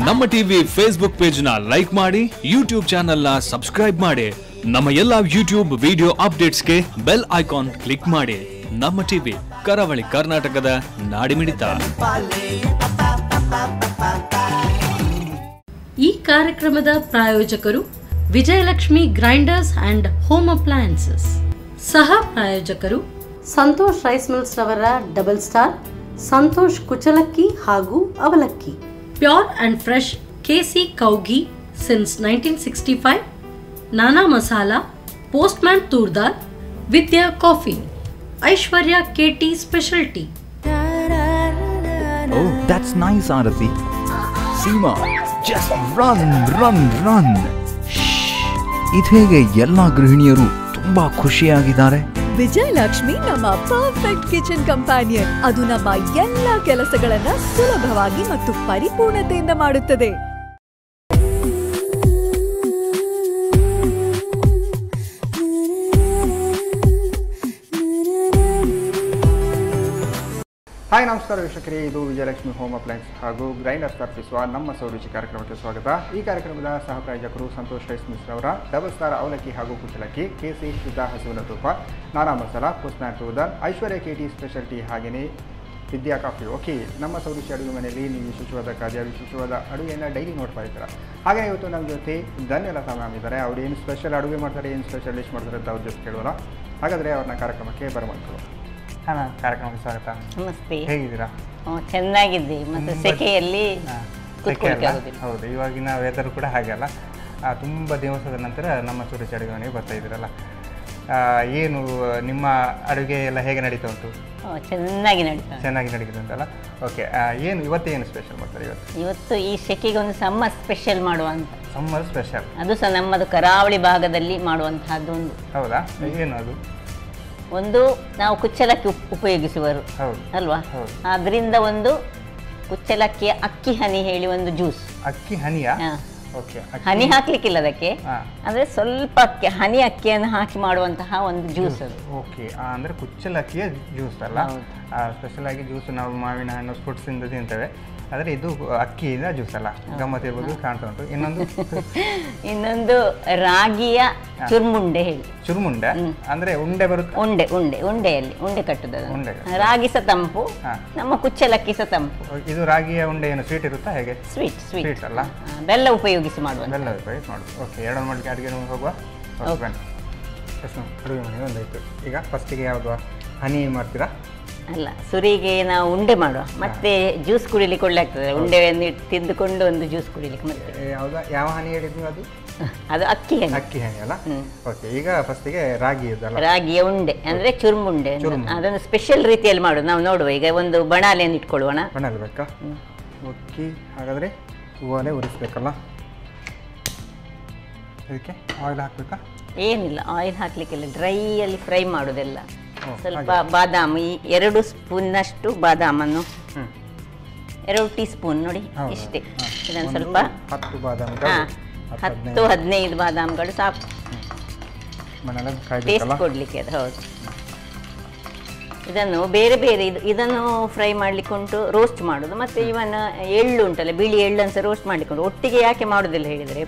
ನಮ್ಮ TV Facebook page ನ like ಮಾಡಿ, ಯೂಟ್ಯೂಬ್ ಚಾನೆಲ್ ನ ಸಬ್ಸ್ಕ್ರೈಬ್ ಮಾಡಿ. ನಮ್ಮ ಎಲ್ಲಾ ಯೂಟ್ಯೂಬ್ ವಿಡಿಯೋ ಅಪ್ಡೇಟ್ಸ್ಗೆ ಬೆಲ್ ಐಕಾನ್ ಕ್ಲಿಕ್ ಮಾಡಿ. ನಮ್ಮ ಟಿವಿ, ಕರಾವಳಿ ಕರ್ನಾಟಕದ ನಾಡಿಮಿಡಿತ. ಈ ಕಾರ್ಯಕ್ರಮದ ಪ್ರಾಯೋಜಕರು Vijayalakshmi grinders and home appliances. ಸಹ ಪ್ರಾಯೋಜಕರು ಸಂತೋಷ್ ರೈಸ್ ಮಿಲ್ಸ್ ರವರ ಡಬಲ್ ಸ್ಟಾರ್, ಸಂತೋಷ್ ಕುಚಲಕ್ಕಿ ಹಾಗೂ ಅವಲಕ್ಕಿ. Pure and fresh KC Kowgi since 1965, Nana masala, Postman ತೂರ್ದಾರ್, Vidya coffee, Aishwarya KT special tea. Oh, that's nice, Arati. Seema, just run. ಇದೇಗೆ ಎಲ್ಲ ಗೃಹಿಣಿಯರು ತುಂಬಾ ಖುಷಿಯಾಗಿದ್ದಾರೆ. ವಿಜಯಲಕ್ಷ್ಮಿ ನಮ್ಮ ಪರ್ಫೆಕ್ಟ್ ಕಿಚನ್ ಕಂಪ್ಯಾನಿಯನ್. ಅದು ನಮ್ಮ ಎಲ್ಲ ಕೆಲಸಗಳನ್ನ ಸುಲಭವಾಗಿ ಮತ್ತು ಪರಿಪೂರ್ಣತೆಯಿಂದ ಮಾಡುತ್ತದೆ. ಹಾಯ್, ನಮಸ್ಕಾರ ವೀಕ್ಷಕರೇ. ಇದು ವಿಜಯಲಕ್ಷ್ಮಿ ಹೋಮ್ ಅಪ್ಲಯನ್ಸ್ ಹಾಗೂ ಗ್ರೈಂಡರ್ಸ್ ಅರ್ಪಿಸುವ ನಮ್ಮ ಸೌರುಚಿ ಕಾರ್ಯಕ್ರಮಕ್ಕೆ ಸ್ವಾಗತ. ಈ ಕಾರ್ಯಕ್ರಮದ ಸಹ ಪ್ರಾಯೋಜಕರು ಸಂತೋಷ್ ರೈಸ್ ಮಿಲ್ಸ್ ರವರ ಡಬಲ್ ಸ್ಟಾರ್ ಅವಲಕ್ಕಿ ಹಾಗೂ ಕುಚಲಕ್ಕಿ, ಕೆಸಿ ಶುದ್ಧ ಹಸುವಿನ ತುಪ್ಪ, ನಾನಾ ಮಸಾಲ, ಪೋಸ್ಟ್ಮ್ಯಾನ್ ತೂರ್ದಾರ್, ಐಶ್ವರ್ಯ ಕೆಟಿ ಸ್ಪೆಷಲ್ ಟೀ, ಹಾಗೆಯೇ ವಿದ್ಯಾ ಕಾಫಿ. ಓಕೆ, ನಮ್ಮ ಸೌರುಚಿ ಅಡುಗೆ ಮನೆಯಲ್ಲಿ ನೀವು ವಿಶೇಷವಾದ ಕಾರ್ಯ, ವಿಶೇಷವಾದ ಅಡುಗೆಯನ್ನು ಡೈಲಿ ನೋಡ್ತಾ ಇರ್ತೀರ. ಹಾಗೆ ಇವತ್ತು ನಮ್ಮ ಜೊತೆ ಧನ್ಯಲತಾ ಮ್ಯಾಮ್ ಇದ್ದಾರೆ. ಅವ್ರು ಏನು ಸ್ಪೆಷಲ್ ಅಡುಗೆ ಮಾಡ್ತಾರೆ, ಏನು ಸ್ಪೆಷಲ್ ಡಿಶ್ ಮಾಡ್ತಾರೆ ಅಂತ ಅವ್ರ ಜೊತೆ ಕೇಳೋಣ. ಹಾಗಾದರೆ ಅವ್ರನ್ನ ಕಾರ್ಯಕ್ರಮಕ್ಕೆ ಬರಮಾಡ್ಕೊಳ್ಳೋ. ಹಾಂ, ಕಾರ್ಯಕ್ರಮಕ್ಕೆ ಸ್ವಾಗತ. ನಮಸ್ತೆ. ಹೇಗಿದ್ದೀರಾ? ಚೆನ್ನಾಗಿದ್ದೆ. ಮತ್ತು ಸೆಕೆಯಲ್ಲಿ ಹೌದು, ಇವಾಗಿನ ವೆದರ್ ಕೂಡ ಹಾಗೆ ಅಲ್ಲ. ತುಂಬ ದಿವಸದ ನಂತರ ನಮ್ಮ ಸೂರ್ಯ ಅಡುಗೆ ಮನೆಗೆ ಬರ್ತಾ ಇದ್ದೀರಲ್ಲ. ಏನು ನಿಮ್ಮ ಅಡುಗೆ ಎಲ್ಲ ಹೇಗೆ ನಡೀತಾ ಉಂಟು? ಚೆನ್ನಾಗಿ ನಡೀತದೆ ಅಂತಲ್ಲ. ಓಕೆ, ಏನು ಇವತ್ತೇನು ಸ್ಪೆಷಲ್ ಮಾಡ್ತಾರೆ? ಇವತ್ತು ಈ ಸೆಕೆಗೆ ಒಂದು ಸಮ್ಮರ್ ಸ್ಪೆಷಲ್ ಮಾಡುವಂತ. ಸಮ್ಮರ್ ಸ್ಪೆಷಲ್ ಅದು ಸಹ ನಮ್ಮದು ಕರಾವಳಿ ಭಾಗದಲ್ಲಿ ಮಾಡುವಂತಹದ್ದು ಒಂದು. ಹೌದಾ? ಏನು ಅದು? ಒಂದು ನಾವು ಕುಚ್ಚಲಕ್ಕಿ ಉಪಯೋಗಿಸುವರು ಅಲ್ವಾ, ಅದರಿಂದ ಒಂದು ಕುಚ್ಚಲಕ್ಕಿಯ ಅಕ್ಕಿ ಹನಿ ಹೇಳಿ ಒಂದು ಜ್ಯೂಸ್. ಅಕ್ಕಿ ಹನಿಯ? ಹನಿ ಹಾಕ್ಲಿಕ್ಕಿಲ್ಲ ಅದಕ್ಕೆ, ಅಂದ್ರೆ ಸ್ವಲ್ಪ ಅಕ್ಕಿ, ಹನಿ ಅಕ್ಕಿಯನ್ನು ಹಾಕಿ ಮಾಡುವಂತಹ ಒಂದು ಜ್ಯೂಸ್ ಅದು. ಓಕೆ, ಅಂದ್ರೆ ಕುಚ್ಚಲಕ್ಕಿಯ ಜ್ಯೂಸ್ ಅಲ್ಲ. ಸ್ಪೆಷಲ್ ಆಗಿ ಜ್ಯೂಸ್ ನಾವು ಮಾವಿನ ಹಣ್ಣು ಫ್ರೂಟ್ಸ್ ಇಂದ ತಿಂತೇವೆ, ಆದರೆ ಇದು ಅಕ್ಕಿಯಿಂದ ಜ್ಯೂಸ್ ಅಲ್ಲ. ಗಮ್ಮತ್ ಇರ್ಬೋದು, ಕಾಣ್ತಾ ಉಂಟು. ಇನ್ನೊಂದು ರಾಗಿಯ ಚುರ್ಮುಂಡೆ ಹೇಳಿ. ಚುರ್ಮುಂಡೆ ಅಂದ್ರೆ ಉಂಡೆ ಬರುತ್ತೆ? ಉಂಡೆಯಲ್ಲಿ ಉಂಡೆ ಕಟ್ಟುದು. ರಾಗಿ ಸಹ ತಂಪು, ನಮ್ಮ ಕುಚ್ಚಲಕ್ಕಿ ಸಹ ತಂಪು. ಇದು ರಾಗಿಯ ಉಂಡೆ ಏನು ಸ್ವೀಟ್ ಇರುತ್ತಾ ಹೇಗೆ? ಸ್ವೀಟ್ ಅಲ್ಲ, ಬೆಲ್ಲ ಉಪಯೋಗಿಸಿ ಮಾಡುವ. ಬೆಲ್ಲ ಉಪಯೋಗಿಸಿ ಮಾಡುದು. ಓಕೆ, ಎರಡು ಮಾಡಲಿಕ್ಕೆ ಅಡುಗೆ ಹೋಗುವ. ಅಡುಗೆ ಮನೆ ಒಂದಾಯ್ತು. ಈಗ ಫಸ್ಟಿಗೆ ಯಾವುದು ಹನಿ ಮಾಡ್ತೀರಾ? ಅಲ್ಲ, ಸುರಿಗೆ ನಾವು ಉಂಡೆ ಮಾಡುವ, ಮತ್ತೆ ಜ್ಯೂಸ್ ಕುಡಿಲಿಕ್ಕೆ ಒಳ್ಳೆ ಆಗ್ತದೆ. ಉಂಡೆಯನ್ನು ತಿಂದುಕೊಂಡು ಒಂದು ಜ್ಯೂಸ್ ಕುಡಿಲಿಕ್ಕೆ. ಮತ್ತೆ ಯಾವ ಹನಿ ಹೇಳಿದ್ವಿ? ಅದು ಅಕ್ಕಿ ಹನಿ ಅಲ್ಲ. ಓಕೆ, ಈಗ ಫಸ್ಟಿಗೆ ರಾಗಿಯ ಉಂಡೆ ಅಂದ್ರೆ ಚುರ್ಮುಂಡೆ, ಅದೊಂದು ಸ್ಪೆಷಲ್ ರೀತಿಯಲ್ಲಿ ಮಾಡುದು. ನಾವು ನೋಡುವ. ಈಗ ಒಂದು ಬಣಾಲೆಯನ್ನು ಇಟ್ಕೊಳ್ಳೋಣ. ಬಣಾಲೆ ಬೇಕಾ? ಓಕೆ, ಹಾಗಾದ್ರೆ ಹೂವಲೆ ಉರಿಸ್ಬೇಕಲ್ಲ. ಇದಕ್ಕೆ ಆಯಿಲ್ ಹಾಕ್ಬೇಕಾ? ಏನಿಲ್ಲ, ಆಯಿಲ್ ಹಾಕ್ಲಿಕ್ಕಿಲ್ಲ, ಡ್ರೈ ಅಲ್ಲಿ ಫ್ರೈ ಮಾಡುದೆಲ್ಲ. ಸ್ವಲ್ಪ ಬಾದಾಮಿ, 2 ಸ್ಪೂನ್ನಷ್ಟು ಬಾದಾಮನ್ನು, 2 ಟೀ ಸ್ಪೂನ್ ನೋಡಿ, ಇಷ್ಟೇ. ಇದನ್ನು ಸ್ವಲ್ಪ 10-15 ಬಾದಾಮಿಗಳು ಸಾಕು ಟೇಸ್ಟ್ ಕೊಡ್ಲಿಕ್ಕೆ. ಅದು ಹೌದು. ಇದನ್ನು ಬೇರೆ ಇದನ್ನು ಫ್ರೈ ಮಾಡ್ಲಿಕ್ಕೆ ಉಂಟು, ರೋಸ್ಟ್ ಮಾಡುದು. ಮತ್ತೆ ಇವನ್ ಎಳ್ಳು ಉಂಟಲ್ಲ, ಬಿಳಿ ಎಳ್ಳನ್ನು ಸಹ ರೋಸ್ಟ್ ಮಾಡ್ಲಿಕ್ಕೆ ಉಂಟು. ಒಟ್ಟಿಗೆ ಯಾಕೆ ಮಾಡುದಿಲ್ಲ ಹೇಳಿದ್ರೆ,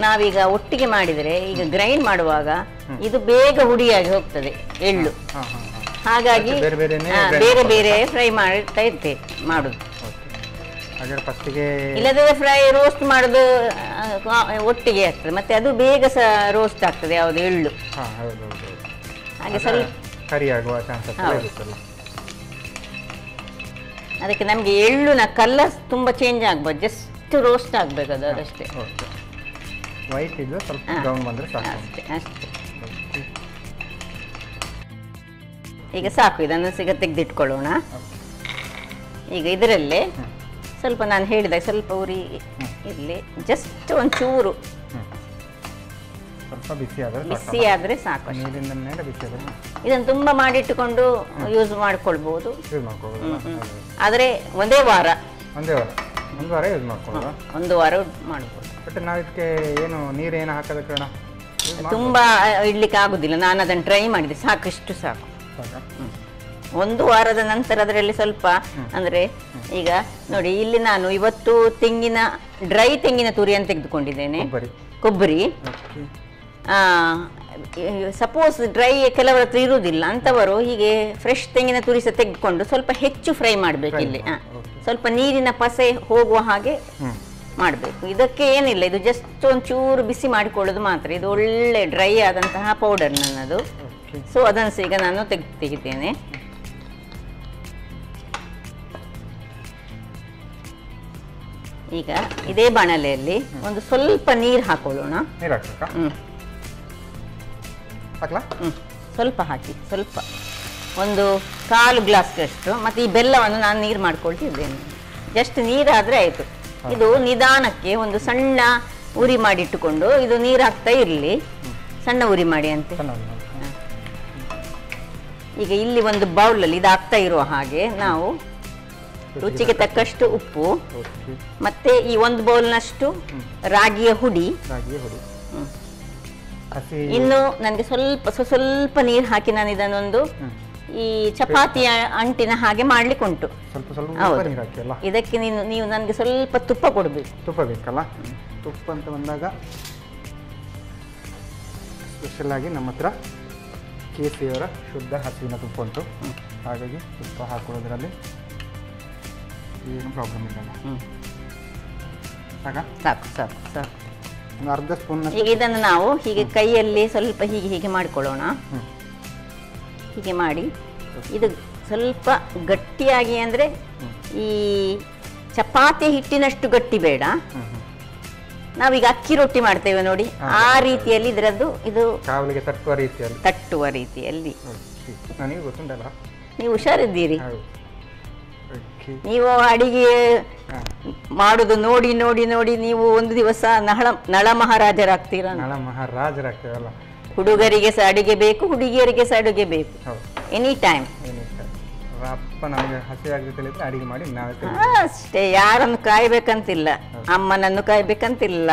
ನಾವೀಗ ಒಟ್ಟಿಗೆ ಮಾಡಿದರೆ, ಈಗ ಗ್ರೈಂಡ್ ಮಾಡುವಾಗ ಇದು ಬೇಗ ಹುಡಿಯಾಗಿ ಹೋಗ್ತದೆ ಎಳ್ಳು. ಹಾಗಾಗಿ ಬೇರೆ ಬೇರೆ ಫ್ರೈ ಮಾಡ್ತಾ ಇರ್ತೇವೆ ಮಾಡುದು. ಇಲ್ಲದ್ರೆ ಫ್ರೈ ರೋಸ್ಟ್ ಮಾಡುದು ಒಟ್ಟಿಗೆ ಆಗ್ತದೆ, ಮತ್ತೆ ಅದು ಬೇಗ ಸಹ ರೋಸ್ಟ್ ಆಗ್ತದೆ ಯಾವುದು ಎಳ್ಳು. ಹಾಗೆ ಸ್ವಲ್ಪ ಅದಕ್ಕೆ ನಮಗೆ ಎಳ್ಳುನ ಕಲರ್ ತುಂಬಾ ಚೇಂಜ್ ಆಗ್ಬೋದು, ಜಸ್ಟ್ ರೋಸ್ಟ್ ಆಗ್ಬೇಕು ಅದು, ಅದಷ್ಟೇ. ವೈಟ್ ಇದ್ರೆ ಸ್ವಲ್ಪ ಬ್ರೌನ್ ಬಂದ್ರೆ ಸಾಕು. ಅಷ್ಟೇ. ಈಗ ಸಾಕು, ಇದನ್ನು ತೆಗೆದಿಟ್ಕೊಳ್ಳೋಣ. ಈಗ ಇದರಲ್ಲೇ ಸ್ವಲ್ಪ ನಾನು ಹೇಳಿದಾಗ ಸ್ವಲ್ಪ ಉರಿ ಇರಲಿ, ಜಸ್ಟ್ ಒಂಚೂರು ಬಿಸಿ ಆದರೆ ಸಾಕು. ಇದನ್ನು ತುಂಬಾ ಮಾಡಿಟ್ಟುಕೊಂಡು ಯೂಸ್ ಮಾಡ್ಕೊಳ್ಬಹುದು. ಆದರೆ ಒಂದು ವಾರ ಮಾಡ್ಬೋದು. ಬಟ್ ನಾವು ಇದಕ್ಕೆ ಏನು ನೀರೇನು ಹಾಕೋದ ಕಾರಣ ತುಂಬಾ ಇಡ್ಲಿಕ್ಕೆ ಆಗುದಿಲ್ಲ. ನಾನು ಅದನ್ನು ಟ್ರೈ ಮಾಡಿದೆ, ಸಾಕು, ಇಷ್ಟು ಸಾಕು. ಒಂದು ವಾರದ ನಂತರ ಅದರಲ್ಲಿ ಸ್ವಲ್ಪ ಅಂದ್ರೆ ಈಗ ನೋಡಿ ಇಲ್ಲಿ ನಾನು ಇವತ್ತು ಡ್ರೈ ತೆಂಗಿನ ತುರಿಯನ್ನು ತೆಗೆದುಕೊಂಡಿದ್ದೇನೆ. ಕೊಬ್ಬರಿ ಸಪೋಸ್ ಡ್ರೈ ಕೆಲವರ ಹತ್ರ ಇರುವುದಿಲ್ಲ ಅಂತವರು ಹೀಗೆ ಫ್ರೆಶ್ ತೆಂಗಿನ ತುರಿ ಸಹ ತೆಗೆದುಕೊಂಡು ಸ್ವಲ್ಪ ಹೆಚ್ಚು ಫ್ರೈ ಮಾಡಬೇಕು. ಇಲ್ಲಿ ಸ್ವಲ್ಪ ನೀರಿನ ಪಸೆ ಹೋಗುವ ಹಾಗೆ ಮಾಡಬೇಕು. ಇದಕ್ಕೆ ಏನಿಲ್ಲ, ಇದು ಜಸ್ಟ್ ಒಂಚೂರು ಬಿಸಿ ಮಾಡಿಕೊಳ್ಳೋದು ಮಾತ್ರ. ಇದು ಒಳ್ಳೆ ಡ್ರೈ ಆದಂತಹ ಪೌಡರ್ ನನ್ನದು. ಸೊ ಅದನ್ನು ಈಗ ನಾನು ತೆಗಿದ್ದೇನೆ. ಈಗ ಇದೇ ಬಾಣಲೆಯಲ್ಲಿ ಒಂದು ಸ್ವಲ್ಪ ನೀರು ಹಾಕೊಳ್ಳೋಣ. ಸ್ವಲ್ಪ ಹಾಕಿ, ಸ್ವಲ್ಪ ಒಂದು 1/4 ಗ್ಲಾಸ್ಗಷ್ಟು. ಮತ್ತು ಈ ಬೆಲ್ಲವನ್ನು ನಾನು ನೀರು ಮಾಡ್ಕೊಳ್ತಿದ್ದೇನೆ. ಜಸ್ಟ್ ನೀರಾದರೆ ಆಯಿತು. ಇದು ನಿಧಾನಕ್ಕೆ ಒಂದು ಸಣ್ಣ ಉರಿ ಮಾಡಿಟ್ಟುಕೊಂಡು ಇದು ನೀರು ಹಾಕ್ತಾ ಇರಲಿ. ಸಣ್ಣ ಉರಿ ಮಾಡಿ ಅಂತೆ. ಈಗ ಇಲ್ಲಿ ಒಂದು ಬೌಲಲ್ಲಿ ಇದು ಹಾಕ್ತಾ ಇರುವ ಹಾಗೆ ನಾವು ರುಚಿಗೆ ತಕ್ಕಷ್ಟು ಉಪ್ಪು, ಮತ್ತೆ ಈ ಒಂದು ಬೌಲ್ನಷ್ಟು ರಾಗಿಯ ಹುಡಿ, ಇನ್ನು ನನಗೆ ಸ್ವಲ್ಪ ನೀರು ಹಾಕಿ ನಾನು ಇದನ್ನೊಂದು ಈ ಚಪಾತಿಯ ಅಂಟಿನ ಹಾಗೆ ಮಾಡ್ಲಿಕ್ಕೆ ಉಂಟು. ಇದಕ್ಕೆ ನೀವು ನನಗೆ ಸ್ವಲ್ಪ ತುಪ್ಪ ಕೊಡಬೇಕು. ತುಪ್ಪ ಬೇಕಲ್ಲ? ತುಪ್ಪ ಅಂತ ಬಂದಾಗ ಸ್ಪೆಷಲ್ ಆಗಿ ನಮ್ಮ ಹತ್ರ ಕೇಸರಿಯವರ ಶುದ್ಧ ಹಸುವಿನ ತುಪ್ಪ ಉಂಟು. ಹಾಗಾಗಿ ತುಪ್ಪ ಹಾಕೊಳ್ಳೋದ್ರಲ್ಲಿ ಏನು ಪ್ರಾಬ್ಲಮ್ ಇಲ್ಲ. ಸಾಕು ಸಾಕು ಸಾಕು ಸಾಕು. ಒಂದು ಅರ್ಧ ಸ್ಪೂನ್. ಈಗ ಇದನ್ನು ನಾವು ಹೀಗೆ ಕೈಯಲ್ಲಿ ಸ್ವಲ್ಪ ಹೀಗೆ ಮಾಡಿಕೊಳ್ಳೋಣ. ಹೀಗೆ ಮಾಡಿ ಇದು ಸ್ವಲ್ಪ ಗಟ್ಟಿಯಾಗಿ, ಅಂದರೆ ಈ ಚಪಾತಿ ಹಿಟ್ಟಿನಷ್ಟು ಗಟ್ಟಿ ಬೇಡ. ನಾವೀಗ ಅಕ್ಕಿ ರೊಟ್ಟಿ ಮಾಡ್ತೇವೆ ನೋಡಿ, ಆ ರೀತಿಯಲ್ಲಿ ಇದರದ್ದು ಇದು ಕಾವಲಿಗೆ ತಟ್ಟುವ ರೀತಿಯಲ್ಲಿ. ನನಗೆ ಗೊತ್ತುಂಟಲ್ಲ, ನೀವು ಹುಷಾರಿದ್ದೀರಿ. ನೀವು ಅಡಿಗೆ ಮಾಡುದು ನೋಡಿ ನೋಡಿ ನೋಡಿ ನೀವು ಒಂದು ದಿವಸ ನಳ ಮಹಾರಾಜರಾಗ್ತೀರಾ. ಹುಡುಗರಿಗೆ ಸಹ ಅಡಿಗೆ ಬೇಕು, ಹುಡುಗಿಯರಿಗೆ ಸಹ ಅಡುಗೆ ಬೇಕು. ಎನಿ ಟೈಮ್ ಅಷ್ಟೇ. ಯಾರನ್ನು ಕಾಯ್ಬೇಕಂತಿಲ್ಲ, ಅಮ್ಮನನ್ನು ಕಾಯ್ಬೇಕಂತಿಲ್ಲ,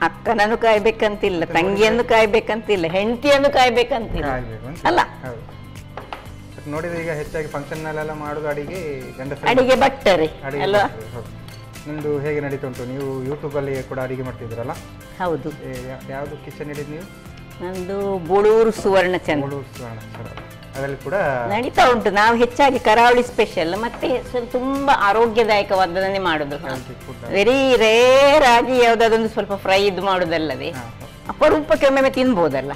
ಅಕ್ಕನನ್ನು ಕಾಯ್ಬೇಕಂತಿಲ್ಲ, ತಂಗಿಯನ್ನು ಕಾಯ್ಬೇಕಂತಿಲ್ಲ, ಹೆಂಡತಿಯನ್ನು ಕಾಯ್ಬೇಕಂತಿಲ್ಲ ಅಲ್ಲ. ನೋಡಿದ್ರೆ ಈಗ ಹೆಚ್ಚಾಗಿ ಫಂಕ್ಷನ್ ನಲ್ಲೆಲ್ಲ ಮಾಡೋದು ಅಡಿಗೆ ಭಟ್ಟರೆ ಅಲ್ವಾ? ನಿಮ್ದು ಹೇಗೆ ನಡೀತಾ ಉಂಟು? ನೀವು ಯೂಟ್ಯೂಬ್ ಅಲ್ಲಿ ಕೂಡ ಅಡಿಗೆ ಮಾಡ್ತಿದ್ರಲ್ಲ? ಹೌದು. ಯಾವುದು ಕಿಚನ್ ಹಿಡಿದು ನೀವು? ನಂದು ಬೂಳೂರು ಸುವರ್ಣಚಂದ್ರ. ಅದರಲ್ಲಿ ಕೂಡ ನಡೀತಾ ಉಂಟು. ನಾವು ಹೆಚ್ಚಾಗಿ ಕರಾವಳಿ ಸ್ಪೆಷಲ್ ಮತ್ತೆ ತುಂಬಾ ಆರೋಗ್ಯದಾಯಕವಾದನ್ನೇ ಮಾಡುದು. ವೆರಿ ರೇರ್ ಆಗಿ ಯಾವ್ದಾದೊಂದು ಸ್ವಲ್ಪ ಫ್ರೈ ಇದು ಮಾಡುದಲ್ಲದೆ ಅಪರೂಪಕ್ಕೆ ಒಮ್ಮೆ ತಿನ್ಬೋದಲ್ಲ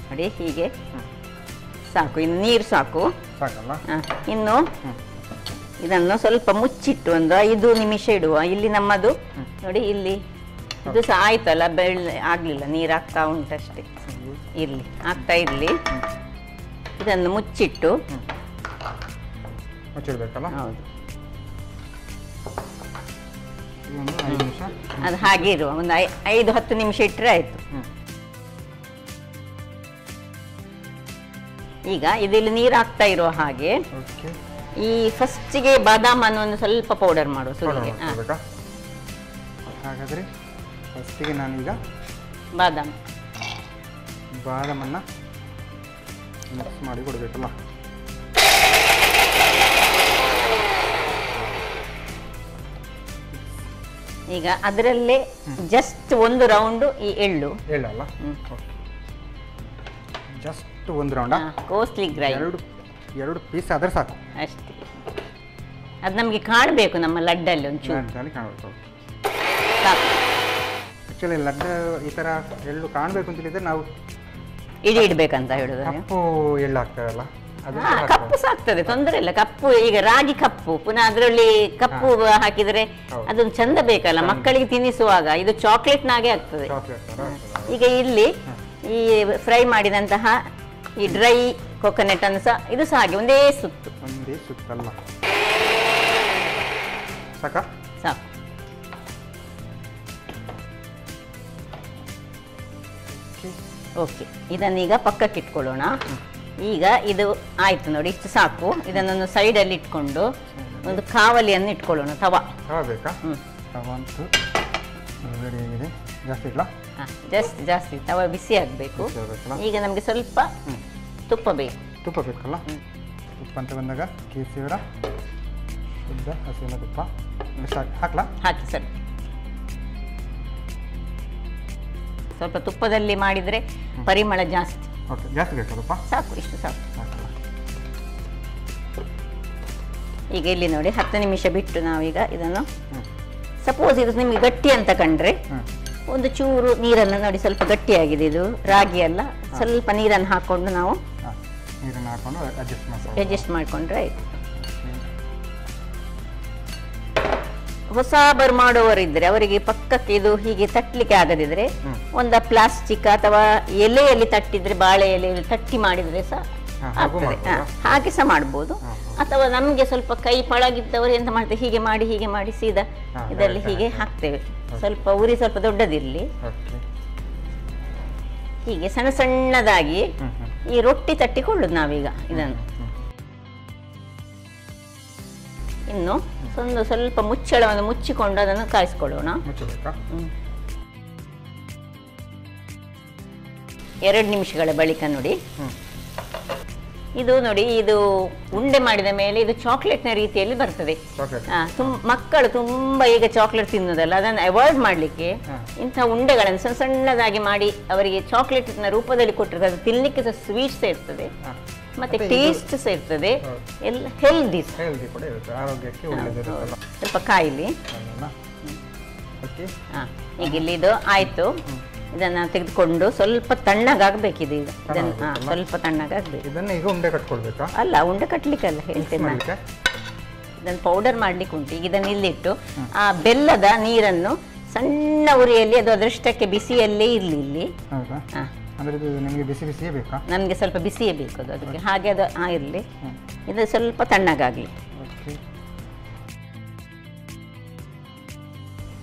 ನೋಡಿ. ಹೀಗೆ ಸಾಕು, ಇನ್ನು ನೀರು ಸಾಕು. ಇನ್ನು ಇದನ್ನು ಸ್ವಲ್ಪ ಮುಚ್ಚಿಟ್ಟು ಒಂದು 5 ನಿಮಿಷ ಇಡುವ. ಇಲ್ಲಿ ನಮ್ಮದು ನೋಡಿ, ಇಲ್ಲಿ ಇದು ಸಹ ಆಯ್ತಲ್ಲ, ಆಗ್ಲಿಲ್ಲ, ನೀರು ಆಗ್ತಾ ಉಂಟಷ್ಟೇ. ಇರ್ಲಿ, ಆಗ್ತಾ ಇರ್ಲಿ. ಇದನ್ನು ಮುಚ್ಚಿಟ್ಟು ಹೌದು, ಅದು ಹಾಗೆ ಇರುವ ಒಂದು 5-10 ನಿಮಿಷ ಇಟ್ಟರೆ ಆಯ್ತು. ಈಗ ಇದರಲ್ಲಿ ನೀರು ಹಾಕ್ತಾ ಇರುವ ಹಾಗೆ ಈ ಫಸ್ಟಿಗೆ ಬಾದಾಮನ್ನು ಒಂದು ಸ್ವಲ್ಪ ಪೌಡರ್ ಮಾಡುವ ಸುಳಿಗೆ. ಹಾಗಾದರೆ ಫಸ್ಟಿಗೆ ನಾನೀಗ ಬಾದಾಮನ್ನು ಮಿಕ್ಸ್ ಮಾಡಿ ಕೊಡಬೇಕಲ್ಲ. ಈಗ ಅದರಲ್ಲೇ ಜಸ್ಟ್ ಒಂದು ರೌಂಡು ಈ ಎಳ್ಳು ಅಲ್ಲ, ಜಸ್ಟ್ ಒಂದು ರೌಂಡ್ ಕೋಸ್ಟ್ಲಿ ಗ್ರೈಂಡ್, 2 ಪೀಸ್ ಆದ್ರೆ ಸಾಕು ಅಷ್ಟೇ. ಅದು ನಮಗೆ ಕಾಣಬೇಕು ನಮ್ಮ ಲಡ್ಡಲ್ಲಿ ಒಂಚೂರು ಕಾಣಬೇಕು. ಸಾಕು. ಆ್ಯಕ್ಚುಲಿ ಲಡ್ಡು ಈ ಥರ ಎಳ್ಳು ಕಾಣಬೇಕು ಅಂತ ಹೇಳಿದ್ರೆ ನಾವು ಇಡಬೇಕಂತ ಹೇಳುದು. ಕಪ್ಪು ಎಳ್ಳು ಹಾಕ್ತಾರಲ್ಲ, ಕಪ್ಪು ಸಾಕ್ತದೆ, ತೊಂದರೆ ಇಲ್ಲ. ಕಪ್ಪು ಈಗ ರಾಗಿ ಕಪ್ಪು, ಪುನಃ ಅದರಲ್ಲಿ ಕಪ್ಪು ಹಾಕಿದರೆ ಅದೊಂದು ಚಂದ ಬೇಕಲ್ಲ ಮಕ್ಕಳಿಗೆ ತಿನ್ನಿಸುವಾಗ. ಇದು ಚಾಕ್ಲೇಟ್ನಾಗೆ ಆಗ್ತದೆ. ಈಗ ಇಲ್ಲಿ ಈ ಫ್ರೈ ಮಾಡಿದಂತಹ ಈ ಡ್ರೈ ಕೊಕೊನಟ್ ಅನ್ನು ಸಹ ಇದು ಸಹ ಹಾಗೆ ಒಂದೇ ಸುತ್ತಲ್ಲ. ಸಾಕು. ಓಕೆ, ಇದನ್ನೀಗ ಪಕ್ಕಕ್ಕೆ ಇಟ್ಕೊಳ್ಳೋಣ. ಈಗ ಇದು ಆಯ್ತು ನೋಡಿ, ಇಷ್ಟು ಸಾಕು. ಇದನ್ನೊಂದು ಸೈಡಲ್ಲಿ ಇಟ್ಕೊಂಡು ಒಂದು ಕಾವಲಿಯನ್ನು ಇಟ್ಕೊಳ್ಳೋಣ. ತವಾ ಬೇಕಾ? ಜಾಸ್ತಿ ತವ ಬಿಸಿ ಆಗಬೇಕು. ಈಗ ನಮಗೆ ಸ್ವಲ್ಪ ತುಪ್ಪ ಬೇಕು. ತುಪ್ಪ ಬೇಕಲ್ಲ? ತುಪ್ಪ ಅಂತ ಬಂದಾಗ ಕೇಸರಿಯವರ ಶುದ್ಧ ಹಸುವಿನ ತುಪ್ಪ ಹಾಕ್ಲಾ? ಹಾಕಿ ಸರ್. ಸ್ವಲ್ಪ ತುಪ್ಪದಲ್ಲಿ ಮಾಡಿದರೆ ಪರಿಮಳ ಜಾಸ್ತಿ. ಓಕೆ, ಜಾಸ್ತಿ ಬೇಕಾ ತುಪ್ಪ? ಸಾಕು, ಇಷ್ಟು ಸಾಕು. ಈಗ ಇಲ್ಲಿ ನೋಡಿ 10 ನಿಮಿಷ ಬಿಟ್ಟು ನಾವೀಗ ಇದನ್ನು, ಸಪೋಸ್ ಇದು ನಿಮಗೆ ಗಟ್ಟಿ ಅಂತ ಕಂಡ್ರೆ ಒಂದು ಚೂರು ನೀರನ್ನು ನೋಡಿ, ಸ್ವಲ್ಪ ಗಟ್ಟಿಯಾಗಿದೆ ಇದು ರಾಗಿ ಅಲ್ಲ, ಸ್ವಲ್ಪ ನೀರನ್ನು ಹಾಕೊಂಡು ನಾವು ನೀರನ್ನು ಹಾಕೊಂಡು ಅಡ್ಜಸ್ಟ್ ಮಾಡಿಕೊಂಡ್ರೆ ಆಯ್ತು. ಹೊಸಬರು ಮಾಡುವವರಿದ್ರೆ ಅವರಿಗೆ ಪಕ್ಕಕ್ಕೆ ಇದು ಹೀಗೆ ತಟ್ಟಲಿಕ್ಕೆ ಆಗದಿದ್ರೆ ಒಂದು ಪ್ಲಾಸ್ಟಿಕ್ ಅಥವಾ ಎಲೆಯಲ್ಲಿ ತಟ್ಟಿದ್ರೆ, ಬಾಳೆ ಎಲೆಯಲ್ಲಿ ತಟ್ಟಿ ಮಾಡಿದ್ರೆ ಸಹ ಆಗ್ತದೆ. ಹಾಗೆ ಸಹ ಮಾಡ್ಬೋದು. ಅಥವಾ ನಮಗೆ ಸ್ವಲ್ಪ ಕೈ ಪಳಗಿದ್ದವರು ಎಂತ ಮಾಡ್ತೇವೆ, ಹೀಗೆ ಮಾಡಿ ಸೀದಾ ಇದರಲ್ಲಿ ಹೀಗೆ ಹಾಕ್ತೇವೆ. ಸ್ವಲ್ಪ ಉರಿ ಸ್ವಲ್ಪ ದೊಡ್ಡದಿರಲಿ. ಹೀಗೆ ಸಣ್ಣ ಸಣ್ಣದಾಗಿ ಈ ರೊಟ್ಟಿ ತಟ್ಟಿಕೊಳ್ಳುದು ನಾವೀಗ ಇದನ್ನು. ಇನ್ನು ಸ್ವಲ್ಪ ಮುಚ್ಚಳವನ್ನು ಮುಚ್ಚಿಕೊಂಡು ಅದನ್ನು ಕಾಯಿಸ್ಕೊಳ್ಳೋಣ. 2 ನಿಮಿಷಗಳ ಬಳಿಕ ನೋಡಿ, ಇದು ನೋಡಿ, ಇದು ಉಂಡೆ ಮಾಡಿದ ಮೇಲೆ ಇದು ಚಾಕ್ಲೇಟ್ನ ರೀತಿಯಲ್ಲಿ ಬರ್ತದೆ. ಮಕ್ಕಳು ತುಂಬಾ ಈಗ ಚಾಕ್ಲೇಟ್ ತಿನ್ನೋದಲ್ಲ, ಅದನ್ನು ಅವಾಯ್ಡ್ ಮಾಡಲಿಕ್ಕೆ ಇಂಥ ಉಂಡೆಗಳನ್ನು ಸಣ್ಣ ಸಣ್ಣದಾಗಿ ಮಾಡಿ ಅವರಿಗೆ ಚಾಕ್ಲೇಟ್ನ ರೂಪದಲ್ಲಿ ಕೊಟ್ಟಿರ್ತದೆ. ಅದು ತಿನ್ನಲಿಕ್ಕೆ ಸಹ ಸ್ವೀಟ್ಸ್ ಇರ್ತದೆ ಮತ್ತೆ ಟೇಸ್ಟ್ ಸಹ ಇರ್ತದೆ, ಎಲ್ಲ ಹೆಲ್ದಿ ಕೂಡ ಇರುತ್ತೆ, ಆರೋಗ್ಯಕ್ಕೆ ಒಳ್ಳೆದಿರುತ್ತಲ್ಲ. ಸ್ವಲ್ಪ ಕಾಯಿಲಿ. ಈಗ ಇಲ್ಲಿ ಇದು ಆಯ್ತು. ಇದನ್ನ ತೆಗೆದುಕೊಂಡು ಸ್ವಲ್ಪ ತಣ್ಣಗಾಗಬೇಕಿದೆ. ಈಗ ಇದನ್ನು ಸ್ವಲ್ಪ ತಣ್ಣಗಾಗಬೇಕು. ಇದನ್ನ ಈಗ ಉಂಡೆ ಕಟ್ಕೊಳ್ಬೇಕಾ? ಅಲ್ಲ, ಉಂಡೆ ಕಟ್ಲಿಕ್ಕಲ್ಲ, ಹೇಳ್ತೇನೆ ನಾನು. ಇದನ್ನು ಪೌಡರ್ ಮಾಡ್ಲಿಕ್ಕೆ ಉಂಟು. ಈಗ ಇದನ್ನು ಇಲ್ಲಿಟ್ಟು ಆ ಬೆಲ್ಲದ ನೀರನ್ನು ಸಣ್ಣ ಉರಿಯಲ್ಲಿ, ಅದು ಅದೃಷ್ಟಕ್ಕೆ ಬಿಸಿಯಲ್ಲೇ ಇರಲಿ ಇಲ್ಲಿ. ನಿಮಗೆ ಬಿಸಿ ಬಿಸಿಯೇ ಬೇಕಾ? ನಮಗೆ ಸ್ವಲ್ಪ ಬಿಸಿಯೇ ಬೇಕು ಅದು, ಅದಕ್ಕೆ ಹಾಗೆ ಅದು ಇರಲಿ. ಇದು ಸ್ವಲ್ಪ ತಣ್ಣಗಾಗಲಿ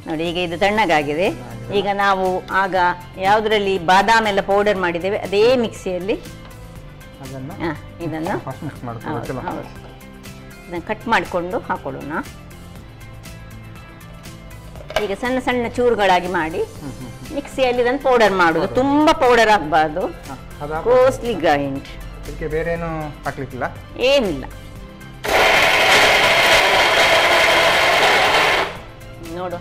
ನೋಡಿ. ಈಗ ಇದು ತಣ್ಣಗಾಗಿದೆ. ಈಗ ನಾವು ಆಗ ಯಾವುದರಲ್ಲಿ ಬಾದಾಮ್ ಎಲ್ಲ ಪೌಡರ್ ಮಾಡಿದ್ದೇವೆ ಅದೇ ಮಿಕ್ಸಿಯಲ್ಲಿ ಇದನ್ನು ಕಟ್ ಮಾಡಿಕೊಂಡು ಹಾಕೊಳ್ಳೋಣ. ಈಗ ಸಣ್ಣ ಸಣ್ಣ ಚೂರುಗಳಾಗಿ ಮಾಡಿ ಮಿಕ್ಸಿಯಲ್ಲಿ ಇದನ್ನು ಪೌಡರ್ ಮಾಡುದು. ತುಂಬಾ ಪೌಡರ್ ಆಗಬಾರ್ದು, ಕೋಸ್ಟ್ಲಿ ಗ್ರೈಂಡ್. ಬೇರೆ ಏನು ಹಾಕ್ಲಿಕ್ಕಿಲ್ಲ, ಏನಿಲ್ಲ. ನೋಡು,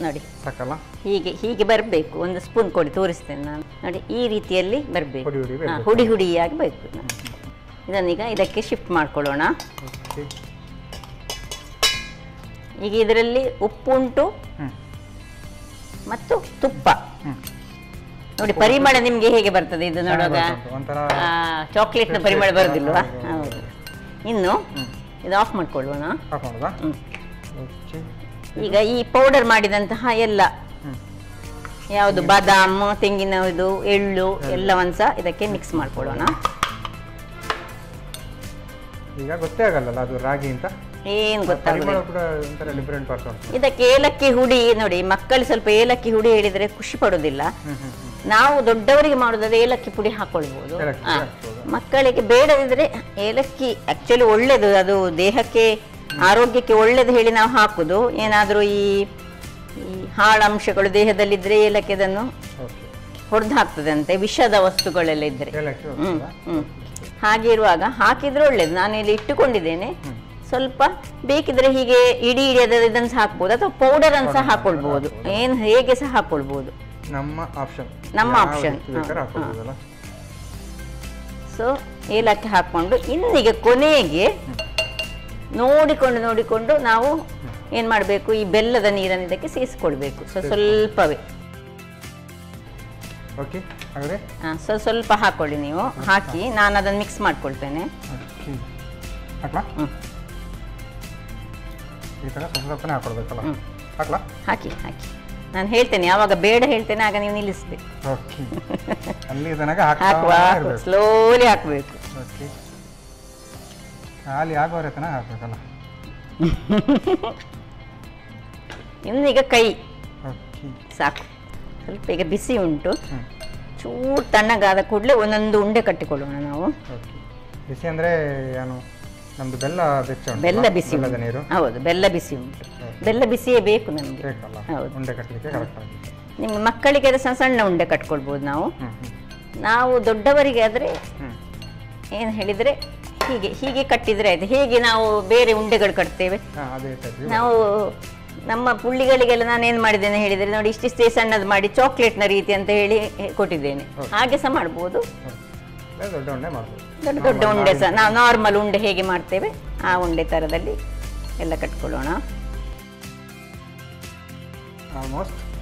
ನೋಡಿ ಹೀಗೆ ಬರಬೇಕು. ಒಂದು ಸ್ಪೂನ್ ಕೊಡಿ, ತೋರಿಸ್ತೇನೆ ನಾನು. ನೋಡಿ, ಈ ರೀತಿಯಲ್ಲಿ ಬರಬೇಕು, ಹುಡಿ ಹುಡಿಯಾಗಿ ಬೇಕು. ಇದನ್ನೀಗ ಇದಕ್ಕೆ ಶಿಫ್ಟ್ ಮಾಡ್ಕೊಳ್ಳೋಣ. ಈಗ ಇದರಲ್ಲಿ ಉಪ್ಪುಂಟು ಮತ್ತು ತುಪ್ಪ. ನೋಡಿ ಪರಿಮಳ ನಿಮ್ಗೆ ಹೇಗೆ ಬರ್ತದೆ ಇದು ನೋಡುವಾಗ, ಚಾಕ್ಲೇಟ್ನ ಪರಿಮಳ ಬರುದಿಲ್ವಾ? ಹೌದು. ಇನ್ನು ಇದು ಆಫ್ ಮಾಡ್ಕೊಳ್ಳೋಣ. ಈಗ ಈ ಪೌಡರ್ ಮಾಡಿದಂತಹ ಎಲ್ಲ ಯಾವುದು ಬಾದಾಮ್, ತೆಂಗಿನ ಇದು, ಎಳ್ಳು ಎಲ್ಲವನ್ನು ಸಹ ಇದಕ್ಕೆ ಮಿಕ್ಸ್ ಮಾಡ್ಕೊಳ್ಳೋಣ. ಈಗ ಗೊತ್ತೇ ಆಗಲ್ಲ ಅದು ರಾಗಿ ಅಂತ, ಏನು ಗೊತ್ತಾಗಲ್ಲ. ಇದಕ್ಕೆ ಏಲಕ್ಕಿ ಹುಡಿ ನೋಡಿ, ಮಕ್ಕಳು ಸ್ವಲ್ಪ ಏಲಕ್ಕಿ ಹುಡಿ ಹೇಳಿದ್ರೆ ಖುಷಿ ಪಡೋದಿಲ್ಲ. ನಾವು ದೊಡ್ಡವರಿಗೆ ಮಾಡೋದಾದ್ರೆ ಏಲಕ್ಕಿ ಪುಡಿ ಹಾಕೊಳ್ಬಹುದು. ಮಕ್ಕಳಿಗೆ ಬೇಡದಿದ್ರೆ ಏಲಕ್ಕಿ ಆಕ್ಚುಲಿ ಒಳ್ಳೇದು, ಅದು ದೇಹಕ್ಕೆ ಆರೋಗ್ಯಕ್ಕೆ ಒಳ್ಳೇದು ಹೇಳಿ ನಾವು ಹಾಕುದು. ಏನಾದರೂ ಈ ಹಾಳಂಶಗಳು ದೇಹದಲ್ಲಿದ್ರೆ ಏಲಕ್ಕಿ ಅದನ್ನು ಹೊಡೆದು ಹಾಕ್ತದೆ ಅಂತೆ, ವಿಷದ ವಸ್ತುಗಳೆಲ್ಲ ಇದ್ರೆ. ಹಾಗೆ ಇರುವಾಗ ಹಾಕಿದ್ರೆ ಒಳ್ಳೇದು. ನಾನು ಇಲ್ಲಿ ಇಟ್ಟುಕೊಂಡಿದ್ದೇನೆ. ಸ್ವಲ್ಪ ಬೇಕಿದ್ರೆ ಹೀಗೆ ಇಡೀ ಇದನ್ನು ಸಹ ಹಾಕ್ಬೋದು, ಅಥವಾ ಪೌಡರ್ ಅನ್ನು ಸಹ ಹಾಕೊಳ್ಬಹುದು. ಏನು ಹೇಗೆ ಸಹ ಹಾಕೊಳ್ಬಹುದು, ನಮ್ಮ ಆಪ್ಷನ್. ಸೊ ಏಲಕ್ಕಿ ಹಾಕೊಂಡು ಇನ್ನೀಗ ಕೊನೆಗೆ ನೋಡಿಕೊಂಡು ನಾವು ಏನ್ ಮಾಡಬೇಕು, ಈ ಬೆಲ್ಲದ ನೀರನ್ನು ಇದಕ್ಕೆ ಸೇರಿಸ್ಕೊಳ್ಬೇಕು. ಸ್ವಲ್ಪವೇ ಸ್ವಲ್ಪ ಹಾಕೊಳ್ಳಿ ನೀವು. ಹಾಕಿ ನಾನು ಅದನ್ನು ಮಿಕ್ಸ್ ಮಾಡ್ಕೊಳ್ತೇನೆ. ಹಾಕಿ ನಾನು ಹೇಳ್ತೇನೆ, ಯಾವಾಗ ಬೇಡ ಹೇಳ್ತೇನೆ ಆಗ ನೀವು ನಿಲ್ಲಿಸ್ಬೇಕು. ಸ್ಲೋಲಿ ಹಾಕಬೇಕು. ಇನ್ನೀಗ ಕೈ ಸಾಕು. ಸ್ವಲ್ಪ ಈಗ ಬಿಸಿ ಉಂಟು, ಚೂರು ತಣ್ಣಗಾದ ಕೂಡಲೇ ಒಂದೊಂದು ಉಂಡೆ ಕಟ್ಟಿಕೊಳ್ಳೋಣ ನಾವು. ಬಿಸಿ ಅಂದ್ರೆ ನಮ್ದು ಬೆಲ್ಲ ಬಿಸಿ. ಹೌದು, ಬೆಲ್ಲ ಬಿಸಿ ಉಂಟು. ಬೆಲ್ಲ ಬಿಸಿಯೇ ಬೇಕು ನಮಗೆ. ಹೌದು, ಉಂಡೆ ಕಟ್ಟಲಿಕ್ಕೆ ಕರೆಕ್ಟ್ ಆಗಿ. ನಿಮ್ಮ ಮಕ್ಕಳಿಗೆ ಸಣ್ಣ ಸಣ್ಣ ಉಂಡೆ ಕಟ್ಕೊಳ್ಬೋದು ನಾವು. ನಾವು ದೊಡ್ಡವರಿಗೆ ಆದರೆ ಏನು ಹೇಳಿದರೆ ಹೀಗೆ ಕಟ್ಟಿದರೆ ಆಯ್ತು. ಹೇಗೆ ನಾವು ಬೇರೆ ಉಂಡೆಗಳು ಕಟ್ತೇವೆ ನಾವು ನಮ್ಮ ಪುಳ್ಳಿಗಳಿಗೆಲ್ಲ ನಾನೇನು ಮಾಡಿದ್ದೇನೆ ಹೇಳಿದರೆ ನೋಡಿ ಇಷ್ಟಿಷ್ಟೇ ಸಣ್ಣದು ಮಾಡಿ ಚಾಕ್ಲೇಟ್ನ ರೀತಿ ಅಂತ ಹೇಳಿ ಕೊಟ್ಟಿದ್ದೇನೆ. ಹಾಗೆ ಸಹ ಮಾಡ್ಬೋದು, ದೊಡ್ಡ ದೊಡ್ಡ ಉಂಡೆ ಸಹ ನಾವು ನಾರ್ಮಲ್ ಉಂಡೆ ಹೇಗೆ ಮಾಡ್ತೇವೆ ಆ ಉಂಡೆ ಥರದಲ್ಲಿ ಎಲ್ಲ ಕಟ್ಕೊಳ್ಳೋಣ.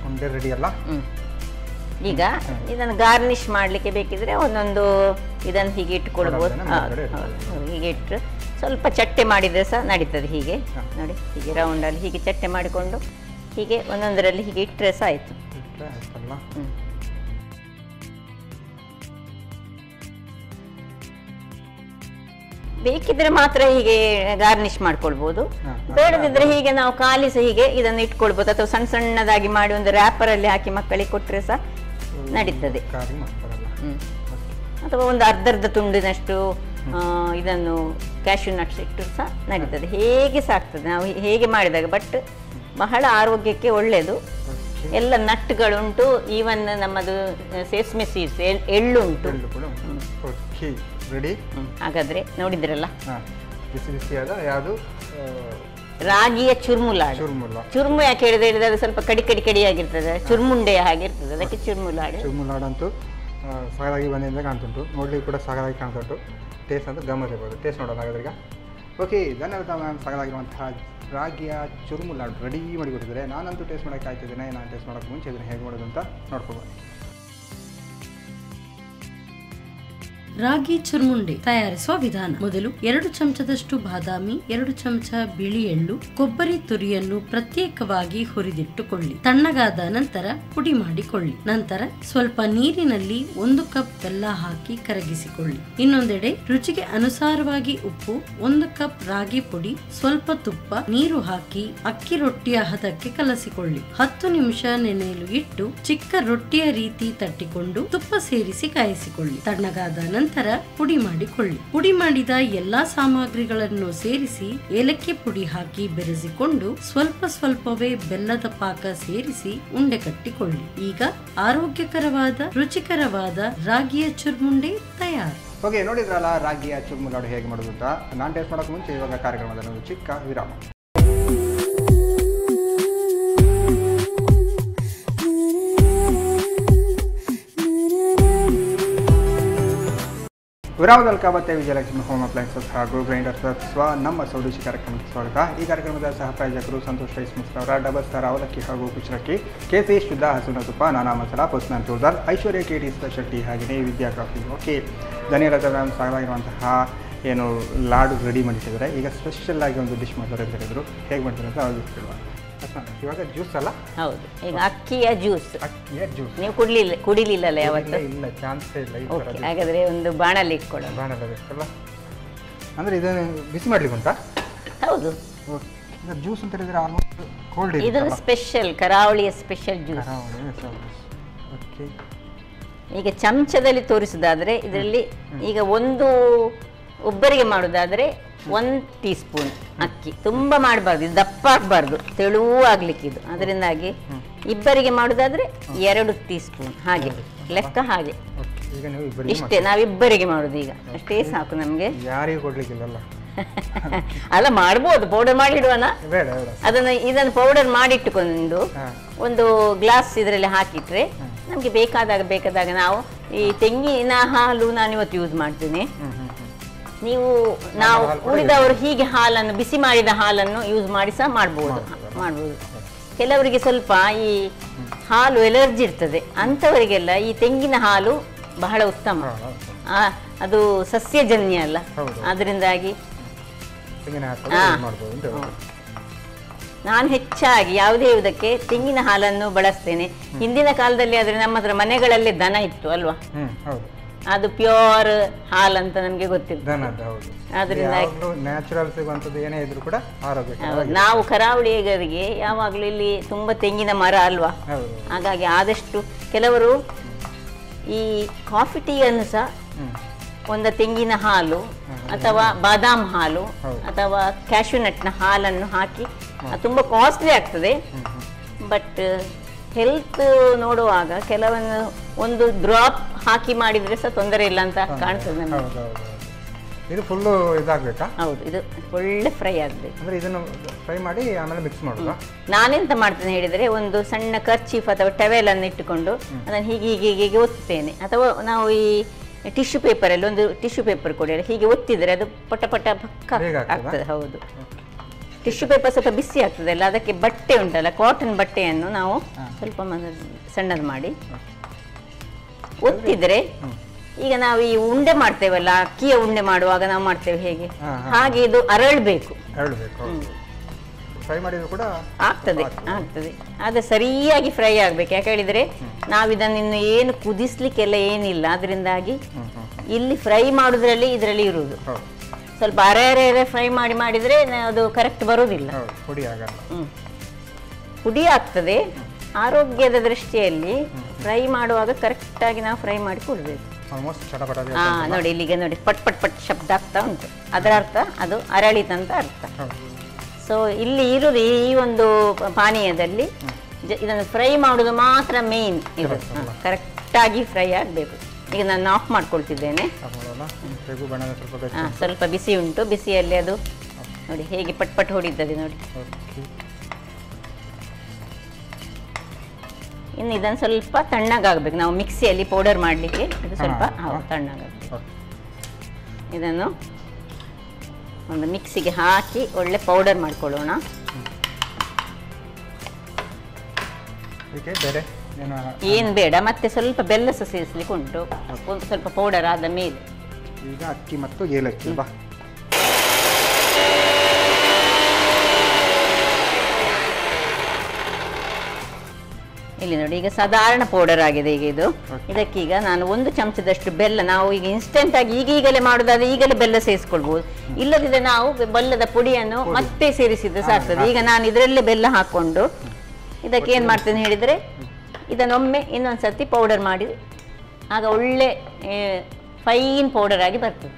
ಉಂಡೆ ರೆಡಿ ಅಲ್ಲ. ಈಗ ಇದನ್ನು ಗಾರ್ನಿಶ್ ಮಾಡಲಿಕ್ಕೆ ಬೇಕಿದ್ರೆ ಒಂದೊಂದು ಇದನ್ನು ಹೀಗೆ ಇಟ್ಕೊಳ್ಬೋದು. ಹೀಗೆ ಇಟ್ಟರೆ ಸ್ವಲ್ಪ ಚಟ್ಟೆ ಮಾಡಿದರೆ ಸಹ ನಡೀತದೆ. ಹೀಗೆ ನೋಡಿ ಹೀಗೆ ರೌಂಡಲ್ಲಿ ಹೀಗೆ ಚಟ್ಟೆ ಮಾಡಿಕೊಂಡು ಹೀಗೆ ಒಂದೊಂದರಲ್ಲಿ ಹೀಗೆ ಇಟ್ಟರೆ ಸಹ ಆಯಿತು. ಬೇಕಿದ್ರೆ ಮಾತ್ರ ಹೀಗೆ ಗಾರ್ನಿಶ್ ಮಾಡ್ಕೊಳ್ಬೋದು, ಬೇಡದಿದ್ರೆ ಹೀಗೆ ನಾವು ಖಾಲಿ ಸಹ ಹೀಗೆ ಇದನ್ನು ಇಟ್ಕೊಳ್ಬೋದು. ಅಥವಾ ಸಣ್ಣ ಸಣ್ಣದಾಗಿ ಮಾಡಿ ಒಂದು ರ್ಯಾಪರಲ್ಲಿ ಹಾಕಿ ಮಕ್ಕಳಿಗೆ ಕೊಟ್ಟರೆ ಸಹ ನಡೀತದೆ. ಅಥವಾ ಒಂದು ಅರ್ಧ ತುಂಡಿನಷ್ಟು ಇದನ್ನು ಕ್ಯಾಶ್ಯೂ ನಟ್ಸ್ ಇಟ್ಟು ಸಹ ನಡೀತದೆ. ಹೇಗೆ ಸಹ ಆಗ್ತದೆ ನಾವು ಹೇಗೆ ಮಾಡಿದಾಗ. ಬಟ್ ಬಹಳ ಆರೋಗ್ಯಕ್ಕೆ ಒಳ್ಳೆಯದು. ಎಲ್ಲ ನಟ್ಗಳುಂಟು, ಈವನ್ ನಮ್ಮದು ಸೇಸ್ಮೆ ಸೀಡ್ಸ್ ಎಳ್ಳುಂಟು. ಹಾಗಾದ್ರೆ ನೋಡಿದ್ರಲ್ಲ ಬಿಸಿ ಬಿಸಿಯಾದ ಯಾವುದು ರಾಗಿಯ ಚುರ್ಮುಲಾಡು. ಚುರ್ಮು ಯಾಕೆ ಹೇಳಿದ್ರೆ ಅದು ಸ್ವಲ್ಪ ಕಡಿಯಾಗಿರ್ತದೆ, ಚುರ್ಮುಂಡೆ ಹಾಗಿರ್ತದೆ, ಅದಕ್ಕೆ ಚುರ್ಮುಲಾಡು. ಚುರ್ಮುಲಾಡು ಅಂತೂ ಸಾಕಾಗಿ ಬಂದಿಂದ ಕಾಣ್ತುಂಟು, ನೋಡ್ಲಿಕ್ಕೆ ಕೂಡ ಸಾಕಾಗಿ ಕಾಣ್ತುಂಟು. ಟೇಸ್ಟ್ ಅಂತೂ ಗಮ್ಮತ್ತಿರ್ಬೋದು. ಟೇಸ್ಟ್ ನೋಡೋಣ ಹಾಗಾದ್ರೆ ಈಗ. ಓಕೆ, ಧನ್ಯವಾದ ಮ್ಯಾಮ್. ಸಾಕಾಗಿರುವಂತಹ ರಾಗಿಯ ಚುರ್ಮುಲಾಡು ರೆಡಿ ಮಾಡಿಕೊಟ್ಟಿದ್ದಾರೆ. ನಾನಂತೂ ಟೇಸ್ಟ್ ಮಾಡೋಕ್ಕೆ ಆಯ್ತಿದ್ದೇನೆ. ನಾನು ಟೇಸ್ಟ್ ಮಾಡೋಕ್ಕೆ ಮುಂಚೆ ಇದನ್ನು ಹೇಗೆ ಮಾಡೋದು ಅಂತ ನೋಡ್ಕೊಬೋದು. ರಾಗಿ ಚುರ್ಮುಂಡೆ ತಯಾರಿಸುವ ವಿಧಾನ. ಮೊದಲು 2 ಚಮಚದಷ್ಟು ಬಾದಾಮಿ, 2 ಚಮಚ ಬಿಳಿ ಎಳ್ಳು, ಕೊಬ್ಬರಿ ತುರಿಯನ್ನು ಪ್ರತ್ಯೇಕವಾಗಿ ಹುರಿದಿಟ್ಟುಕೊಳ್ಳಿ. ತಣ್ಣಗಾದ ನಂತರ ಪುಡಿ ಮಾಡಿಕೊಳ್ಳಿ. ನಂತರ ಸ್ವಲ್ಪ ನೀರಿನಲ್ಲಿ 1 ಕಪ್ ಬೆಲ್ಲ ಹಾಕಿ ಕರಗಿಸಿಕೊಳ್ಳಿ. ಇನ್ನೊಂದೆಡೆ ರುಚಿಗೆ ಅನುಸಾರವಾಗಿ ಉಪ್ಪು, 1 ಕಪ್ ರಾಗಿ ಪುಡಿ, ಸ್ವಲ್ಪ ತುಪ್ಪ, ನೀರು ಹಾಕಿ ಅಕ್ಕಿ ರೊಟ್ಟಿಯ ಹದಕ್ಕೆ ಕಲಸಿಕೊಳ್ಳಿ. 10 ನಿಮಿಷ ನೆನೆಯಲು ಇಟ್ಟು ಚಿಕ್ಕ ರೊಟ್ಟಿಯ ರೀತಿ ತಟ್ಟಿಕೊಂಡು ತುಪ್ಪ ಸೇರಿಸಿ ಕಾಯಿಸಿಕೊಳ್ಳಿ. ತಣ್ಣಗಾದ ನಂತರ ಪುಡಿ ಮಾಡಿಕೊಳ್ಳಿ. ಪುಡಿ ಮಾಡಿದ ಎಲ್ಲಾ ಸಾಮಗ್ರಿಗಳನ್ನು ಸೇರಿಸಿ ಏಲಕ್ಕಿ ಪುಡಿ ಹಾಕಿ ಬೆರೆಸಿಕೊಂಡು ಸ್ವಲ್ಪವೇ ಬೆಲ್ಲದ ಪಾಕ ಸೇರಿಸಿ ಉಂಡೆ ಕಟ್ಟಿಕೊಳ್ಳಿ. ಈಗ ಆರೋಗ್ಯಕರವಾದ ರುಚಿಕರವಾದ ರಾಗಿಯ ಚುರ್ಮುಂಡೆ ತಯಾರು. ಓಕೆ, ನೋಡಿದ್ರಲ್ಲ ರಾಗಿಯ ಚುರ್ಮುಲಾಡು ಹೇಗೆ ಮಾಡೋದು ಅಂತ. ನಾನು ಟೇಸ್ಟ್ ಮಾಡೋಕೆ ಮುಂಚೆ ಇವಾಗ ಕಾರ್ಯಕ್ರಮದಲ್ಲಿ ಒಂದು ಚಿಕ್ಕ ವಿರಾಮ. ವಿರಾಮದಲ್ಲಿ ಮತ್ತೆ ವಿಜಯಲಕ್ಷ್ಮಿ ಹೋಮ್ ಅಪ್ಲೈನ್ಸಸ್ ಹಾಗೂ ಗ್ರೈಂಡರ್ಸ್ ನಮ್ಮ ಸೌರುಚಿ ಕಾರ್ಯಕ್ರಮಕ್ಕೆ ಸ್ವಾಗತ. ಈ ಕಾರ್ಯಕ್ರಮದ ಸಹ ಪ್ರಾಯೋಜಕರು ಸಂತೋಷ್ ರೈಸ್ ಮಿಲ್ಸ್ ಅವರ ಡಬಲ್ ಸ್ಟಾರ್ ಅವಲಕ್ಕಿ ಹಾಗೂ ಕುಚ್ಚಲಕ್ಕಿ, KC ಶುದ್ಧ ಹಸುವಿನ ತುಪ್ಪ, ನಾನಾ ಮಸಾಲ, ಪರ್ಸನಲ್ ತೂರ್ದಾಲ್, ಐಶ್ವರ್ಯ KT ಸ್ಪೆಷಲ್ ಟೀ, ಹಾಗೆಯೇ ವಿದ್ಯಾ ಕಾಫಿ. ಓಕೆ, ಧನ್ಯವಾದ ಮ್ಯಾಮ್. ಸಾಕಾಗಿರುವಂತಹ ಏನು ಲಾಡು ರೆಡಿ ಮಾಡಿಟ್ಟಿದ್ದಾರೆ. ಈಗ ಸ್ಪೆಷಲ್ ಆಗಿ ಒಂದು ಡಿಶ್ ಮಾಡ್ತಾರೆ ಅಂತ ಹೇಳಿದ್ರು. ಹೇಗೆ ಮಾಡ್ತಾರೆ ಅಂತ ಅವ್ರಿಗೆ ಕೇಳುವ. ಇವಾಗ ಜ್ಯೂಸ್ ಅಲ್ಲ? ಹೌದು, ಈಗ ಅಕ್ಕಿಯ ಜ್ಯೂಸ್. ನೀವು ಕುಡಿಲಿಲ್ಲ ಯಾವತ್ತು? ಇಲ್ಲ, ಚಾನ್ಸೇ ಇಲ್ಲ. ಹಾಗಾದ್ರೆ ಒಂದು ಬಾಣಲ್ಲಿ ಇಟ್ಕೊಳ್ಳೋಣ. ಬಾಣಲ್ಲಿ ಬೇಕಲ್ಲ ಅಂದ್ರೆ ಇದನ್ನು ಬಿಸಿ ಮಾಡ್ಲಿಕ್ಕೆ ಉಂಟಾ? ಹೌದು, ಜ್ಯೂಸ್ ಅಂತ ಹೇಳಿದ್ರೆ ಆಲ್ಮೋಸ್ಟ್ ಕೋಲ್ಡ್ ಇದೆ. ಇದು ಸ್ಪೆಷಲ್ ಕರಾವಳಿಯ ಸ್ಪೆಷಲ್ ಜ್ಯೂಸ್. ಓಕೆ, ಈಗ ಚಮಚದಲ್ಲಿ ತೋರಿಸುದಾದ್ರೆ ಇದರಲ್ಲಿ ಈಗ ಒಬ್ಬರಿಗೆ ಮಾಡೋದಾದ್ರೆ 1 ಟೀ ಸ್ಪೂನ್ ಅಕ್ಕಿ. ತುಂಬ ಮಾಡಬಾರ್ದು, ಇದು ದಪ್ಪ ಆಗಬಾರ್ದು, ತೆಳುವೂ ಆಗ್ಲಿಕ್ಕೆ ಇದು. ಅದರಿಂದಾಗಿ ಇಬ್ಬರಿಗೆ ಮಾಡೋದಾದ್ರೆ 2 ಟೀ ಸ್ಪೂನ್ ಹಾಗೆ ಲೆಕ್ಕ. ಹಾಗೆ ಇಷ್ಟೇ, ನಾವಿಬ್ಬರಿಗೆ ಮಾಡೋದು. ಈಗ ಅಷ್ಟೇ ಸಾಕು ನಮಗೆ, ಯಾರಿಗೆ ಕೊಡ್ಲಿಕ್ಕಿಲ್ಲ. ಅಲ್ಲ, ಮಾಡ್ಬೋದು, ಪೌಡರ್ ಮಾಡಿಡುವನ. ಇದನ್ನು ಪೌಡರ್ ಮಾಡಿಟ್ಟುಕೊಂಡು ಒಂದು ಗ್ಲಾಸ್ ಇದರಲ್ಲಿ ಹಾಕಿಟ್ರೆ ನಮಗೆ ಬೇಕಾದಾಗ ನಾವು ಈ ತೆಂಗಿನ ಹಾಲು ನಾನು ಇವತ್ತು ಯೂಸ್ ಮಾಡ್ತೀನಿ. ನಾವು ಉಳಿದವರು ಹೀಗೆ ಹಾಲನ್ನು, ಬಿಸಿ ಮಾಡಿದ ಹಾಲನ್ನು ಯೂಸ್ ಮಾಡಿ ಸಹ ಮಾಡ್ಬೋದು. ಕೆಲವರಿಗೆ ಸ್ವಲ್ಪ ಈ ಹಾಲು ಎಲರ್ಜಿ ಇರ್ತದೆ, ಅಂಥವರಿಗೆಲ್ಲ ಈ ತೆಂಗಿನ ಹಾಲು ಬಹಳ ಉತ್ತಮ. ಅದು ಸಸ್ಯಜನ್ಯ ಅಲ್ಲ, ಅದರಿಂದಾಗಿ ನಾನು ಹೆಚ್ಚಾಗಿ ಯಾವುದಕ್ಕೆ ತೆಂಗಿನ ಹಾಲನ್ನು ಬಳಸ್ತೇನೆ. ಹಿಂದಿನ ಕಾಲದಲ್ಲಿ ಆದ್ರೆ ನಮ್ಮ ಹತ್ರ ಮನೆಗಳಲ್ಲಿ ದನ ಇತ್ತು ಅಲ್ವಾ, ಅದು ಪ್ಯೂರ್ ಹಾಲಂತ ನಮ್ಗೆ ಗೊತ್ತಿತ್ತು. ಅದರಿಂದಾಗಿ ನಾವು ಕರಾವಳಿಗರಿಗೆ ಯಾವಾಗ್ಲೂ ಇಲ್ಲಿ ತುಂಬಾ ತೆಂಗಿನ ಮರ ಅಲ್ವಾ, ಹಾಗಾಗಿ ಆದಷ್ಟು ಕೆಲವರು ಈ ಕಾಫಿ ಟೀ ಅನ್ನು ಸಹ ಒಂದು ತೆಂಗಿನ ಹಾಲು ಅಥವಾ ಬಾದಾಮ್ ಹಾಲು ಅಥವಾ ಕ್ಯಾಶ್ಯೂ ನಟ್ನ ಹಾಲನ್ನು ಹಾಕಿ, ತುಂಬಾ ಕಾಸ್ಟ್ಲಿ ಆಗ್ತದೆ. ಬಟ್ ಹೆಲ್ತ್ ನೋಡುವಾಗ ಕೆಲವೊಂದು ಒಂದು ಡ್ರಾಪ್ ಹಾಕಿ ಮಾಡಿದ್ರೆ ಸಹ ತೊಂದರೆ ಇಲ್ಲ ಅಂತ ಕಾಣ್ತದೆ ನಮಗೆ. ಇದು ಫುಲ್ಲು ಇದಾಗಬೇಕಾ? ಹೌದು, ಇದು ಒಳ್ಳೆ ಫ್ರೈ ಆಗಬೇಕು. ಅಂದರೆ ಇದನ್ನು ಫ್ರೈ ಮಾಡಿ ಆಮೇಲೆ ಮಿಕ್ಸ್ ಮಾಡೋದಾ? ನಾನೆಂತ ಮಾಡ್ತೇನೆ ಹೇಳಿದರೆ, ಒಂದು ಸಣ್ಣ ಕರ್ಚೀಫ್ ಅಥವಾ ಟವೆಲ್ ಅನ್ನು ಇಟ್ಟುಕೊಂಡು ಅದನ್ನು ಹೀಗೆ ಹೀಗೆ ಹೀಗೆ ಒತ್ತುತ್ತೇನೆ. ಅಥವಾ ನಾವು ಈ ಟಿಶ್ಯೂ ಪೇಪರಲ್ಲಿ ಒಂದು ಟಿಶ್ಯೂ ಪೇಪರ್ ಕೊಡಿ, ಹೀಗೆ ಒತ್ತಿದರೆ ಅದು ಪಟ ಪಟ ಪಕ್ಕ ಆಗ್ತದೆ. ಹೌದು, ಟಿಶ್ಯೂ ಪೇಪರ್ ಸ್ವಲ್ಪ ಬಿಸಿ ಆಗ್ತದೆ ಅಲ್ಲ, ಅದಕ್ಕೆ ಬಟ್ಟೆ ಉಂಟಲ್ಲ, ಕಾಟನ್ ಬಟ್ಟೆಯನ್ನು ನಾವು ಸ್ವಲ್ಪ ಸಣ್ಣದು ಮಾಡಿ ಒತ್ತಿದ್ರೆ, ಈಗ ನಾವು ಈ ಉಂಡೆ ಮಾಡ್ತೇವಲ್ಲ, ಅಕ್ಕಿಯ ಉಂಡೆ ಮಾಡುವಾಗ ನಾವು ಮಾಡ್ತೇವೆ ಹೇಗೆ, ಹಾಗೆ ಇದು ಅರಳಬೇಕು. ಫ್ರೈ ಮಾಡಿದ್ರು ಕೂಡ ಆಗ್ತದೆ. ಆದರೆ ಸರಿಯಾಗಿ ಫ್ರೈ ಆಗ್ಬೇಕು. ಯಾಕೆ ಹೇಳಿದ್ರೆ ನಾವು ಇದನ್ನು ಇನ್ನು ಏನು ಕುದಿಸ್ಲಿಕ್ಕೆಲ್ಲ ಏನಿಲ್ಲ, ಅದರಿಂದಾಗಿ ಇಲ್ಲಿ ಫ್ರೈ ಮಾಡೋದ್ರಲ್ಲಿ ಇದರಲ್ಲಿ ಇರುವುದು. ಸ್ವಲ್ಪ ಅರೆ ಫ್ರೈ ಮಾಡಿದ್ರೆ ಅದು ಕರೆಕ್ಟ್ ಬರೋದಿಲ್ಲ, ಹುಡಿ ಆಗ್ತದೆ. ಆರೋಗ್ಯದ ದೃಷ್ಟಿಯಲ್ಲಿ ಫ್ರೈ ಮಾಡುವಾಗ ಕರೆಕ್ಟ್ ಆಗಿ ನಾವು ಫ್ರೈ ಮಾಡಿ ಕೊಡ್ಬೇಕು. ನೋಡಿ ಇಲ್ಲಿಗೆ ನೋಡಿ ಪಟ್ ಪಟ್ ಪಟ್ ಶಬ್ದ ಆಗ್ತಾ ಉಂಟು, ಅದರ ಅರ್ಥ ಅದು ಅರಳಿತಂತ ಅರ್ಥ. ಸೊ ಇಲ್ಲಿ ಇರುವುದು ಈ ಒಂದು ಪಾನೀಯದಲ್ಲಿ ಇದನ್ನು ಫ್ರೈ ಮಾಡೋದು ಮಾತ್ರ ಮೇನ್. ಇದು ಕರೆಕ್ಟಾಗಿ ಫ್ರೈ ಆಗಬೇಕು. ಈಗ ನಾನು ಆಫ್ ಮಾಡ್ಕೊಳ್ತಿದ್ದೇನೆ. ಸ್ವಲ್ಪ ಬಿಸಿ ಉಂಟು, ಬಿಸಿಯಲ್ಲಿ ಅದು ನೋಡಿ ಹೇಗೆ ಪಟ್ ಪಟ್ ಹೊಡಿತದೆ ನೋಡಿ. ಇನ್ನು ಇದನ್ನು ಸ್ವಲ್ಪ ತಣ್ಣಗಾಗಬೇಕು. ನಾವು ಮಿಕ್ಸಿಯಲ್ಲಿ ಪೌಡರ್ ಮಾಡಲಿಕ್ಕೆ ಇದು ಸ್ವಲ್ಪ ತಣ್ಣಗಾಗಬೇಕು. ಇದನ್ನು ಒಂದು ಮಿಕ್ಸಿಗೆ ಹಾಕಿ ಒಳ್ಳೆ ಪೌಡರ್ ಮಾಡ್ಕೊಳ್ಳೋಣ. ಏನು ಬೇಡ, ಮತ್ತೆ ಸ್ವಲ್ಪ ಬೆಲ್ಲ ಸಹ ಸೇರಿಸಲಿಕ್ಕೆ ಉಂಟು. ಒಂದು ಸ್ವಲ್ಪ ಪೌಡರ್ ಆದ ಮೇಲೆ ಈಗ ಅಕ್ಕಿ ಮತ್ತು ಏಲಕ್ಕಿ ಇಲ್ಲಿ ನೋಡಿ, ಈಗ ಸಾಧಾರಣ ಪೌಡರ್ ಆಗಿದೆ. ಈಗ ಇದು ಇದಕ್ಕೀಗ ನಾನು 1 ಚಮಚದಷ್ಟು ಬೆಲ್ಲ, ನಾವು ಈಗ ಇನ್ಸ್ಟೆಂಟ್ ಆಗಿ ಈಗೀಗಲೇ ಮಾಡೋದಾದ್ರೆ ಈಗಲೇ ಬೆಲ್ಲ ಸೇರಿಸ್ಕೊಳ್ಬಹುದು. ಇಲ್ಲದಿದ್ರೆ ನಾವು ಬೆಲ್ಲದ ಪುಡಿಯನ್ನು ಮತ್ತೆ ಸೇರಿಸಿದ್ರೆ ಸಾಕ್ತದೆ. ಈಗ ನಾನು ಇದರಲ್ಲೇ ಬೆಲ್ಲ ಹಾಕೊಂಡು ಇದಕ್ಕೆ ಏನು ಮಾಡ್ತೇನೆ ಹೇಳಿದರೆ, ಇದನ್ನೊಮ್ಮೆ ಇನ್ನೊಂದ್ಸತಿ ಪೌಡರ್ ಮಾಡಿ, ಆಗ ಒಳ್ಳೆ ಫೈನ್ ಪೌಡರ್ ಆಗಿ ಬರ್ತದೆ.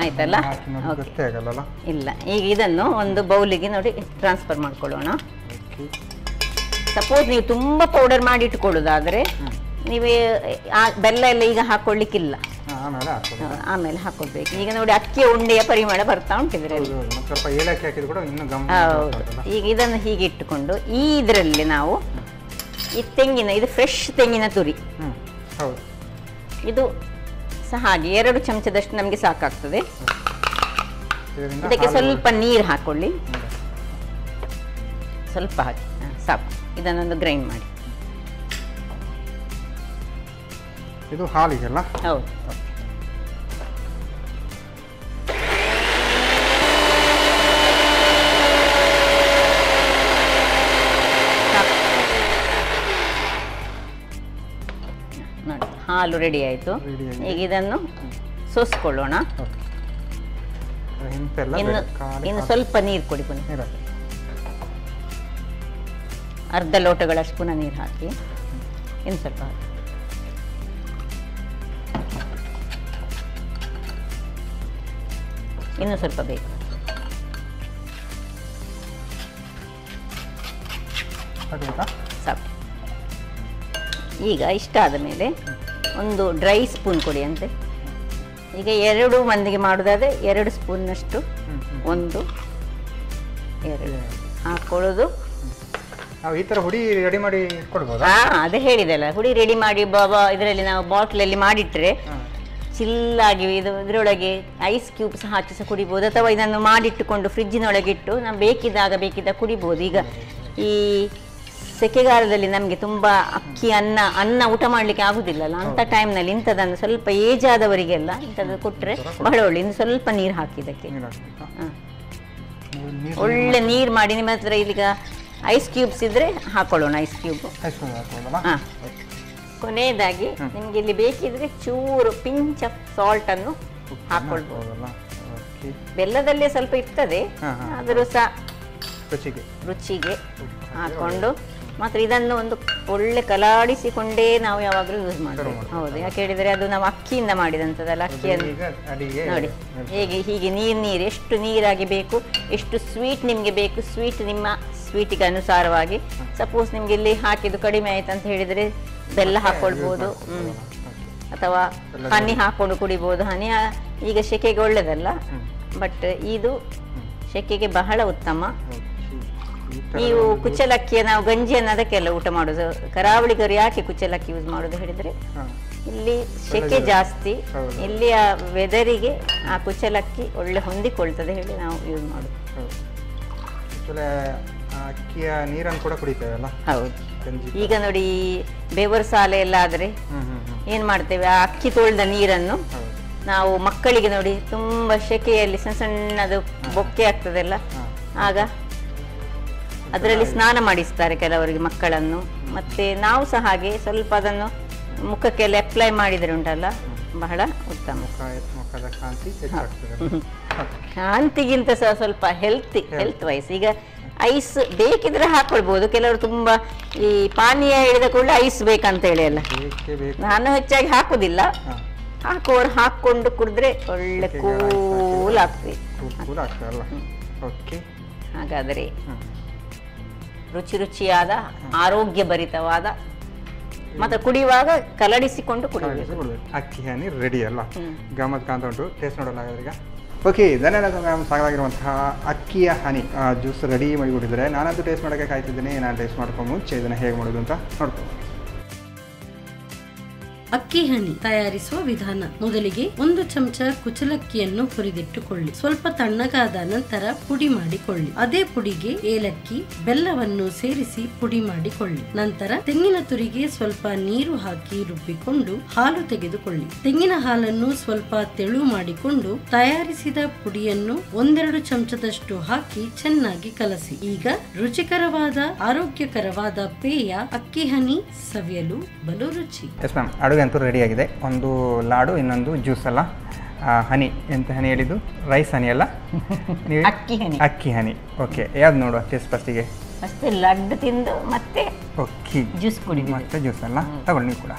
ಆಯ್ತಲ್ಲ? ಇಲ್ಲ, ಈಗ ಇದನ್ನು ಒಂದು ಬೌಲಿಗೆ ನೋಡಿ ಟ್ರಾನ್ಸ್ಫರ್ ಮಾಡ್ಕೊಳ್ಳೋಣ. ಸಪೋಸ್ ನೀವು ತುಂಬ ಪೌಡರ್ ಮಾಡಿ ಇಟ್ಕೊಳ್ಳೋದಾದ್ರೆ ನೀವೇ ಬೆಲ್ಲ ಎಲ್ಲ ಈಗ ಹಾಕೊಳ್ಳಿಕ್ಕಿಲ್ಲ, ಆಮೇಲೆ ಹಾಕೊಳ್ಬೇಕು. ಈಗ ನೋಡಿ ಅಕ್ಕಿಯ ಉಂಡೆಯ ಪರಿಮಳ ಬರ್ತಾ ಉಂಟಿದ್ರೆ. ಹೌದು, ಈಗ ಇದನ್ನು ಹೀಗೆ ಇಟ್ಟುಕೊಂಡು ಈ ಇದರಲ್ಲಿ ನಾವು ಈ ತೆಂಗಿನ, ಇದು ಫ್ರೆಶ್ ತೆಂಗಿನ ತುರಿ, ಇದು ಸಹ ಹಾಗೆ 2 ಚಮಚದಷ್ಟು ನಮಗೆ ಸಾಕಾಗ್ತದೆ. ಇದಕ್ಕೆ ಸ್ವಲ್ಪ ನೀರು ಹಾಕೊಳ್ಳಿ, ಸ್ವಲ್ಪ ಹಾಕಿ ಸಾಕು. ಇದನ್ನೊಂದು ಗ್ರೈಂಡ್ ಮಾಡಿ. ಇದು ಹಾಲಿಗೆಲ್ಲ? ಹೌದು. ನೋಡಿ ಹಾಲು ರೆಡಿ ಆಯಿತು. ಈಗ ಇದನ್ನು ಸೋಸ್ಕೊಳ್ಳೋಣ. ಇನ್ನು ಸ್ವಲ್ಪ ನೀರು ಕೊಡಿ, ಪುನಃ ಅರ್ಧ ಲೋಟಗಳಷ್ಟು ಪುನಃ ನೀರು ಹಾಕಿ, ಇನ್ನು ಸ್ವಲ್ಪ ಹಾಕಿ. ಇನ್ನು ಸ್ವಲ್ಪ ಬೇಕು. ಸಾಕು. ಈಗ ಇಷ್ಟ ಆದ ಮೇಲೆ ಒಂದು ಡ್ರೈ ಸ್ಪೂನ್ ಕೊಡಿ ಅಂತೆ. ಈಗ 2 ಮಂದಿಗೆ ಮಾಡೋದಾದ್ರೆ 2 ಸ್ಪೂನ್ನಷ್ಟು 1 2 ಹಾಕೊಳ್ಳೋದು. ಈ ಥರ ಹುಡಿ ರೆಡಿ ಮಾಡಿ ಕೊಡ್ಬೋದು? ಅದೇ ಹೇಳಿದೆಲ್ಲ, ಹುಡಿ ರೆಡಿ ಮಾಡಿ ಇದರಲ್ಲಿ ನಾವು ಬಾಟ್ಲಲ್ಲಿ ಮಾಡಿಟ್ರೆ ಚಿಲ್ಲಾಗಿ ಇದರೊಳಗೆ ಐಸ್ ಕ್ಯೂಬ್ಸ್ ಹಾಕಿ ಸಹ ಕುಡಿಬೋದು. ಅಥವಾ ಇದನ್ನು ಮಾಡಿಟ್ಟುಕೊಂಡು ಫ್ರಿಜ್ಜಿನೊಳಗಿಟ್ಟು ನಾವು ಬೇಕಿದ್ದಾಗ ಕುಡಿಬೋದು. ಈಗ ಈ ಸೆಕೆಗಾಲದಲ್ಲಿ ನಮಗೆ ತುಂಬ ಅಕ್ಕಿ ಅನ್ನ ಊಟ ಮಾಡಲಿಕ್ಕೆ ಆಗುದಿಲ್ಲಲ್ಲ, ಅಂಥ ಟೈಮ್ನಲ್ಲಿ ಇಂಥದನ್ನು ಸ್ವಲ್ಪ ಏಜ್ ಆದವರಿಗೆಲ್ಲ ಇಂಥದ್ದು ಕೊಟ್ಟರೆ ಬಹಳ ಒಳ್ಳೆ. ಇನ್ನು ಸ್ವಲ್ಪ ನೀರು ಹಾಕಿದ್ದಕ್ಕೆ ಒಳ್ಳೆ ನೀರು ಮಾಡಿ. ನಿಮ್ಮ ಹತ್ರ ಈಗ ಐಸ್ ಕ್ಯೂಬ್ಸ್ ಇದ್ರೆ ಹಾಕೊಳ್ಳೋಣ, ಐಸ್ ಕ್ಯೂಬ್. ಹಾಂ, ಕೊನೆಯದಾಗಿ ನಿಮ್ಗೆ ಇಲ್ಲಿ ಬೇಕಿದ್ರೆ ಚೂರು ಪಿಂಚ್ ಆಫ್ ಸಾಲ್ಟ್ ಅನ್ನು ಹಾಕೊಳ್ಬಹುದು. ಬೆಲ್ಲದಲ್ಲೇ ಸ್ವಲ್ಪ ಇರ್ತದೆ, ಆದರೂ ಸಹ ರುಚಿಗೆ ಹಾಕೊಂಡು ಮಾತ್ರ ಇದನ್ನು ಒಂದು ಒಳ್ಳೆ ಕಲಾಡಿಸಿಕೊಂಡೇ ನಾವು ಯಾವಾಗಲೂ ಯೂಸ್ ಮಾಡಬೇಕು. ಹೌದು, ಯಾಕೆ ಹೇಳಿದರೆ ಅದು ನಾವು ಅಕ್ಕಿಯಿಂದ ಮಾಡಿದಂಥದ್ದಲ್ಲ. ಅಕ್ಕಿಯನ್ನು ನೋಡಿ ಹೀಗೆ ನೀರು ಎಷ್ಟು ನೀರಾಗಿ ಬೇಕು, ಎಷ್ಟು ಸ್ವೀಟ್ ನಿಮಗೆ ಬೇಕು, ಸ್ವೀಟ್ ನಿಮ್ಮ ಸ್ವೀಟಿಗೆ ಅನುಸಾರವಾಗಿ. ಸಪೋಸ್ ನಿಮ್ಗೆ ಇಲ್ಲಿ ಹಾಕಿದ್ದು ಕಡಿಮೆ ಆಯ್ತು ಅಂತ ಹೇಳಿದರೆ ಬೆಲ್ಲ ಹಾಕ್ಕೊಳ್ಬೋದು, ಅಥವಾ ಹನಿ ಹಾಕ್ಕೊಂಡು ಕುಡಿಬೋದು. ಹನಿ ಈಗ ಶೆಕೆಗೆ ಒಳ್ಳೆಯದಲ್ಲ, ಬಟ್ ಇದು ಶೆಕೆಗೆ ಬಹಳ ಉತ್ತಮ. ನೀವು ಕುಚ್ಚಲಕ್ಕಿಯ ನಾವು ಗಂಜಿಯನ್ನು ಅದಕ್ಕೆಲ್ಲ ಊಟ ಮಾಡೋದು. ಕರಾವಳಿಗರು ಯಾಕೆ ಕುಚ್ಚಲಕ್ಕಿ ಯೂಸ್ ಮಾಡೋದು ಹೇಳಿದರೆ, ಇಲ್ಲಿ ಶೆಕೆ ಜಾಸ್ತಿ, ಇಲ್ಲಿಯ ವೆದರಿಗೆ ಆ ಕುಚ್ಚಲಕ್ಕಿ ಒಳ್ಳೆ ಹೊಂದಿಕೊಳ್ತದೆ ಹೇಳಿ ನಾವು ಯೂಸ್ ಮಾಡೋದು. ಅಕ್ಕಿಯ ನೀರನ್ನು ಕೂಡ ಕುಡಿತೇವಲ್ಲ. ಹೌದು, ಈಗ ನೋಡಿ ಬೆವರು ಸಾಲೆ ಎಲ್ಲ ಆದರೆ ಏನು ಮಾಡ್ತೇವೆ, ಆ ಅಕ್ಕಿ ತೊಳೆದ ನೀರನ್ನು ನಾವು ಮಕ್ಕಳಿಗೆ ನೋಡಿ ತುಂಬ ಶೆಕೆಯಲ್ಲಿ ಸಣ್ಣ ಸಣ್ಣದು ಬೊಕ್ಕೆ ಆಗ್ತದಲ್ಲ, ಆಗ ಅದರಲ್ಲಿ ಸ್ನಾನ ಮಾಡಿಸ್ತಾರೆ ಕೆಲವರಿಗೆ ಮಕ್ಕಳನ್ನು. ಮತ್ತು ನಾವು ಸಹ ಹಾಗೆ ಸ್ವಲ್ಪ ಅದನ್ನು ಮುಖಕ್ಕೆಲ್ಲ ಅಪ್ಲೈ ಮಾಡಿದರೆ ಉಂಟಲ್ಲ ಬಹಳ ಉತ್ತಮ. ಕಾಂತಿಗಿಂತ ಸಹ ಸ್ವಲ್ಪ ಹೆಲ್ತ್ ವೈಸ್. ಈಗ ಐಸ್ ಬೇಕಿದ್ರೆ ಹಾಕೊಳ್ಬೋದು, ಕೆಲವರು ತುಂಬ ಈ ಪಾನೀಯ ಹೇಳಿದ ಕೂಡಲೇ ಐಸ್ ಬೇಕಂತ ಹೇಳಿ ಅಲ್ಲ, ನಾನು ಹೆಚ್ಚಾಗಿ ಹಾಕುದಿಲ್ಲ. ಹಾಕುವವರು ಹಾಕೊಂಡು ಕುಡಿದ್ರೆ ಒಳ್ಳೆ ಕೂಲ್ ಆಗ್ತದೆ. ಹಾಗಾದರೆ ರುಚಿ ರುಚಿಯಾದ ಆರೋಗ್ಯ ಭರಿತವಾದ ಮತ್ತೆ ಕುಡಿಯುವಾಗ ಕಲಡಿಸಿಕೊಂಡು ಕುಡಿಯಬೇಕು. ಅಕ್ಕಿ ಹನಿ ರೆಡಿ ಅಲ್ಲ, ಗಮ್ಮತ್ ಕಾಣ್ತಾ ಉಂಟು. ಟೇಸ್ಟ್ ನೋಡೋಣ ಈಗ. ಓಕೆ, ಧನ್ಯವಾದ ಮ್ಯಾಮ್. ಸಾಕಾಗಿರುವಂತಹ ಅಕ್ಕಿಯ ಹನಿ ಜ್ಯೂಸ್ ರೆಡಿ ಮಾಡಿಕೊಟ್ಟಿದ್ದಾರೆ. ನಾನಂತೂ ಟೇಸ್ಟ್ ಮಾಡೋಕ್ಕೆ ಕಾಯ್ತಿದ್ದೀನಿ. ನಾನು ಟೇಸ್ಟ್ ಮಾಡ್ಕೊಂಡು ಮುಂಚೆ ಇದನ್ನು ಹೇಗೆ ಮಾಡೋದು ಅಂತ ನೋಡ್ಕೊಂಡು. ಅಕ್ಕಿ ಹನಿ ತಯಾರಿಸುವ ವಿಧಾನ. ಮೊದಲಿಗೆ 1 ಚಮಚ ಕುಚ್ಚಲಕ್ಕಿಯನ್ನು ಹುರಿದಿಟ್ಟುಕೊಳ್ಳಿ. ಸ್ವಲ್ಪ ತಣ್ಣಗಾದ ನಂತರ ಪುಡಿ ಮಾಡಿಕೊಳ್ಳಿ. ಅದೇ ಪುಡಿಗೆ ಏಲಕ್ಕಿ, ಬೆಲ್ಲವನ್ನು ಸೇರಿಸಿ ಪುಡಿ ಮಾಡಿಕೊಳ್ಳಿ. ನಂತರ ತೆಂಗಿನ ತುರಿಗೆ ಸ್ವಲ್ಪ ನೀರು ಹಾಕಿ ರುಬ್ಬಿಕೊಂಡು ಹಾಲು ತೆಗೆದುಕೊಳ್ಳಿ. ತೆಂಗಿನ ಹಾಲನ್ನು ಸ್ವಲ್ಪ ತೆಳು ಮಾಡಿಕೊಂಡು ತಯಾರಿಸಿದ ಪುಡಿಯನ್ನು 1-2 ಚಮಚದಷ್ಟು ಹಾಕಿ ಚೆನ್ನಾಗಿ ಕಲಸಿ. ಈಗ ರುಚಿಕರವಾದ ಆರೋಗ್ಯಕರವಾದ ಪೇಯ ಅಕ್ಕಿ ಹನಿ ಸವಿಯಲು ಬಲು ರುಚಿ. ಅಂತೂ ರೆಡಿ ಆಗಿದೆ. ಒಂದು ಲಾಡು, ಇನ್ನೊಂದು ಜ್ಯೂಸ್ ಅಲ್ಲ. ಹನಿ ಎಂತ ಹನಿ ಹೇಳಿದ್ದು? ರೈಸ್ ಹನಿ ಅಲ್ಲ, ಅಕ್ಕಿ ಹನಿ. ಓಕೆ, ಯಾವ್ದು ನೋಡುವ ಟೇಸ್ಟ್ ಫಸ್ಟಿಗೆ? ಫಸ್ಟ್ ಲಡ್ಡು ತಿಂದು ಮತ್ತೆ ಓಕೆ ಜ್ಯೂಸ್ ಕುಡಿ. ಮತ್ತೆ ಜ್ಯೂಸ್ ಅಲ್ಲ ತಗೊಳ್ಳಿ. ನೀವು ಕೂಡ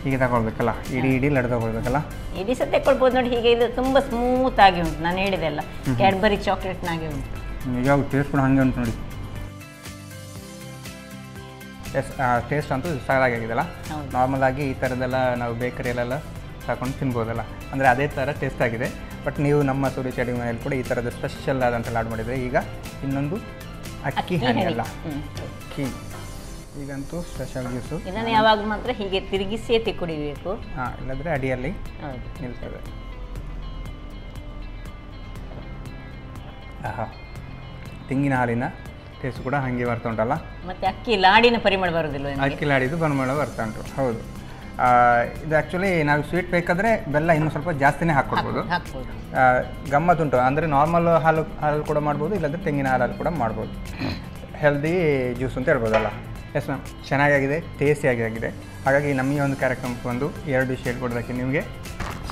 ಹೀಗೆ ತಗೊಳ್ಬೇಕಲ್ಲ, ಇಡೀ ಲಡ್ಡು ತಗೊಳ್ಬೇಕಲ್ಲ. ಇಡೀ ಸಹ ತಗೊಳ್ಬೋದು ನೋಡಿ. ಹೀಗೆ ಇದು ತುಂಬ ಸ್ಮೂತ್ ಆಗಿ ಉಂಟು. ನಾನು ಹೇಳಿದೆಲ್ಲ ಕ್ಯಾಡ್ಬರಿ ಚಾಕ್ಲೇಟ್ನಾಗೆ ಉಂಟು. ಈಗ ಟೇಸ್ಟ್ ಕೂಡ ಹಾಗೆ ಉಂಟು ನೋಡಿ. ಟೇಸ್ಟ್ ಅಂತೂ ಸಾಕಾಗಿದೆಲ್ಲ. ನಾರ್ಮಲ್ ಆಗಿ ಈ ಥರದ್ದೆಲ್ಲ ನಾವು ಬೇಕರಿಯಲ್ಲೆಲ್ಲ ತಗೊಂಡು ತಿನ್ಬೋದಲ್ಲ, ಅಂದರೆ ಅದೇ ಥರ ಟೇಸ್ಟ್ ಆಗಿದೆ. ಬಟ್ ನೀವು ನಮ್ಮ ಸೂರ್ಯ ಅಡುಗೆ ಮನೆಯಲ್ಲಿ ಕೂಡ ಈ ಥರದ ಸ್ಪೆಷಲ್ ಆದಂಥ ಲಾಡು ಮಾಡಿದರೆ. ಈಗ ಇನ್ನೊಂದು ಅಕ್ಕಿ ಹನಿ ಅಲ್ಲ, ಅಕ್ಕಿ. ಈಗಂತೂ ಸ್ಪೆಷಲ್ ಜ್ಯೂಸು. ಇದನ್ನು ಯಾವಾಗ ಮಾತ್ರ ಹೀಗೆ ತಿರುಗಿಸಿಯೇ ಕುಡಿಬೇಕು. ಇಲ್ಲದ್ರೆ ಅಡಿಯಲ್ಲಿ ನಿಲ್ತದೆ. ಆಹಾ, ತೆಂಗಿನ ಹಾಲಿನ ಟೇಸ್ಟ್ ಕೂಡ ಹಾಗೆ ಬರ್ತಾ ಉಂಟಲ್ಲ. ಮತ್ತೆ ಅಕ್ಕಿ ಲಾಡಿನ ಪರಿಮಳ ಬರೋದಿಲ್ಲ? ಅಕ್ಕಿ ಲಾಡಿದು ಪರಿಮಳ ಬರ್ತಾ ಉಂಟು. ಹೌದು, ಇದು ಆ್ಯಕ್ಚುಲಿ ನಾವು ಸ್ವೀಟ್ ಬೇಕಾದರೆ ಬೆಲ್ಲ ಇನ್ನೂ ಸ್ವಲ್ಪ ಜಾಸ್ತಿನೇ ಹಾಕ್ಕೊಡ್ಬೋದು. ಗಮ್ಮತ್ತುಂಟು. ಅಂದರೆ ನಾರ್ಮಲ್ ಹಾಲು ಕೂಡ ಮಾಡ್ಬೋದು, ಇಲ್ಲಾಂದರೆ ತೆಂಗಿನ ಹಾಲಲ್ಲಿ ಕೂಡ ಮಾಡ್ಬೋದು. ಹೆಲ್ದಿ ಜ್ಯೂಸ್ ಅಂತ ಹೇಳ್ಬೋದಲ್ಲ. ಎಸ್ ಮ್ಯಾಮ್, ಚೆನ್ನಾಗಿದೆ, ಟೇಸ್ಟಿಯಾಗಿ ಆಗಿದೆ. ಹಾಗಾಗಿ ನಮ್ಮ ಈ ಒಂದು ಕಾರ್ಯಕ್ರಮಕ್ಕೆ ಬಂದು 2 ಡಿಶ್ ಹೇಳ್ಕೊಡೋದಕ್ಕೆ ನಿಮಗೆ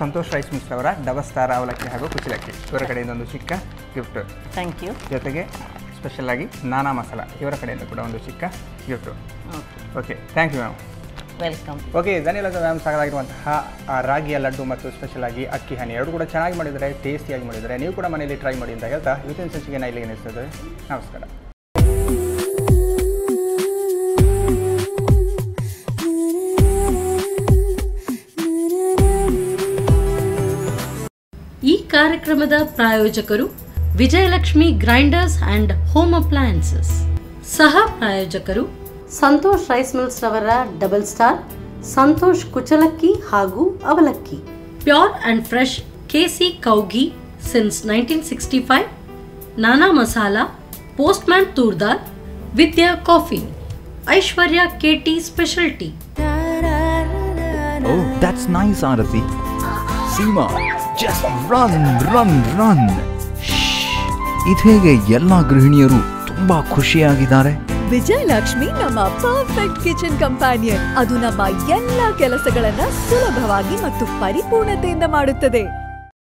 ಸಂತೋಷ್ ರೈಸ್ ಮಿಲ್ಸ್ ಅವರ ಡಬಸ್ತಾರ ಅವಲಕ್ಕಿ ಹಾಗೂ ಕುಚ್ಚಲಕ್ಕಿ ಇವರ ಕಡೆಯಿಂದ ಒಂದು ಚಿಕ್ಕ ಗಿಫ್ಟ್. Thank you. ಜೊತೆಗೆ ಸ್ಪೆಷಲಾಗಿ ನಾನಾ ಮಸಾಲ ಇವರ ಕಡೆಯಿಂದ ಕೂಡ ಒಂದು ಚಿಕ್ಕ gift. Okay, thank you ma'am. Welcome. Okay, ಧನ್ಯವಾದ ಮ್ಯಾಮ್. ಸಾಕಾಗಿರುವಂತಹ ರಾಗಿಯ ಲಡ್ಡು ಮತ್ತು ಸ್ಪೆಷಲಾಗಿ ಅಕ್ಕಿ ಹನಿ ಎರಡು ಕೂಡ ಚೆನ್ನಾಗಿ ಮಾಡಿದರೆ, ಟೇಸ್ಟಿಯಾಗಿ ಮಾಡಿದರೆ. ನೀವು ಕೂಡ ಮನೆಯಲ್ಲಿ ಟ್ರೈ ಮಾಡಿ ಅಂತ ಹೇಳ್ತಾ ಇವತ್ತಿನ ಸಂಚಿಕೆ ನಾ ಇಲ್ಲಿಗೆ ನಿಲ್ಲಿಸ್ತದೆ. ನಮಸ್ಕಾರ. ಈ ಕಾರ್ಯಕ್ರಮದ ಪ್ರಾಯೋಜಕರು Vijayalakshmi grinders and home appliances. ಸಹ ಪ್ರಾಯೋಜಕರು ಸಂತೋಷ್ ರೈಸ್ ಮಿಲ್ಸ್ ರವರ ಡಬಲ್ ಸ್ಟಾರ್, ಸಂತೋಷ್ ಕುಚ್ಚಲಕ್ಕಿ ಹಾಗೂ ಅವಲಕ್ಕಿ. Pure and fresh KC Kowgi since 1965, Nana masala, Postman ತೂರ್ದಾರ್, Vidya coffee, Aishwarya KT special tea. Oh, that's nice, Arati. Seema, just run. ಇದು ಹೇಗೆ ಎಲ್ಲ ಗೃಹಿಣಿಯರು ತುಂಬಾ ಖುಷಿಯಾಗಿದ್ದಾರೆ? ವಿಜಯಲಕ್ಷ್ಮಿ ನಮ್ಮ ಪರ್ಫೆಕ್ಟ್ ಕಿಚನ್ ಕಂಪ್ಯಾನಿಯನ್. ಅದು ನಮ್ಮ ಎಲ್ಲ ಕೆಲಸಗಳನ್ನ ಸುಲಭವಾಗಿ ಮತ್ತು ಪರಿಪೂರ್ಣತೆಯಿಂದ ಮಾಡುತ್ತದೆ.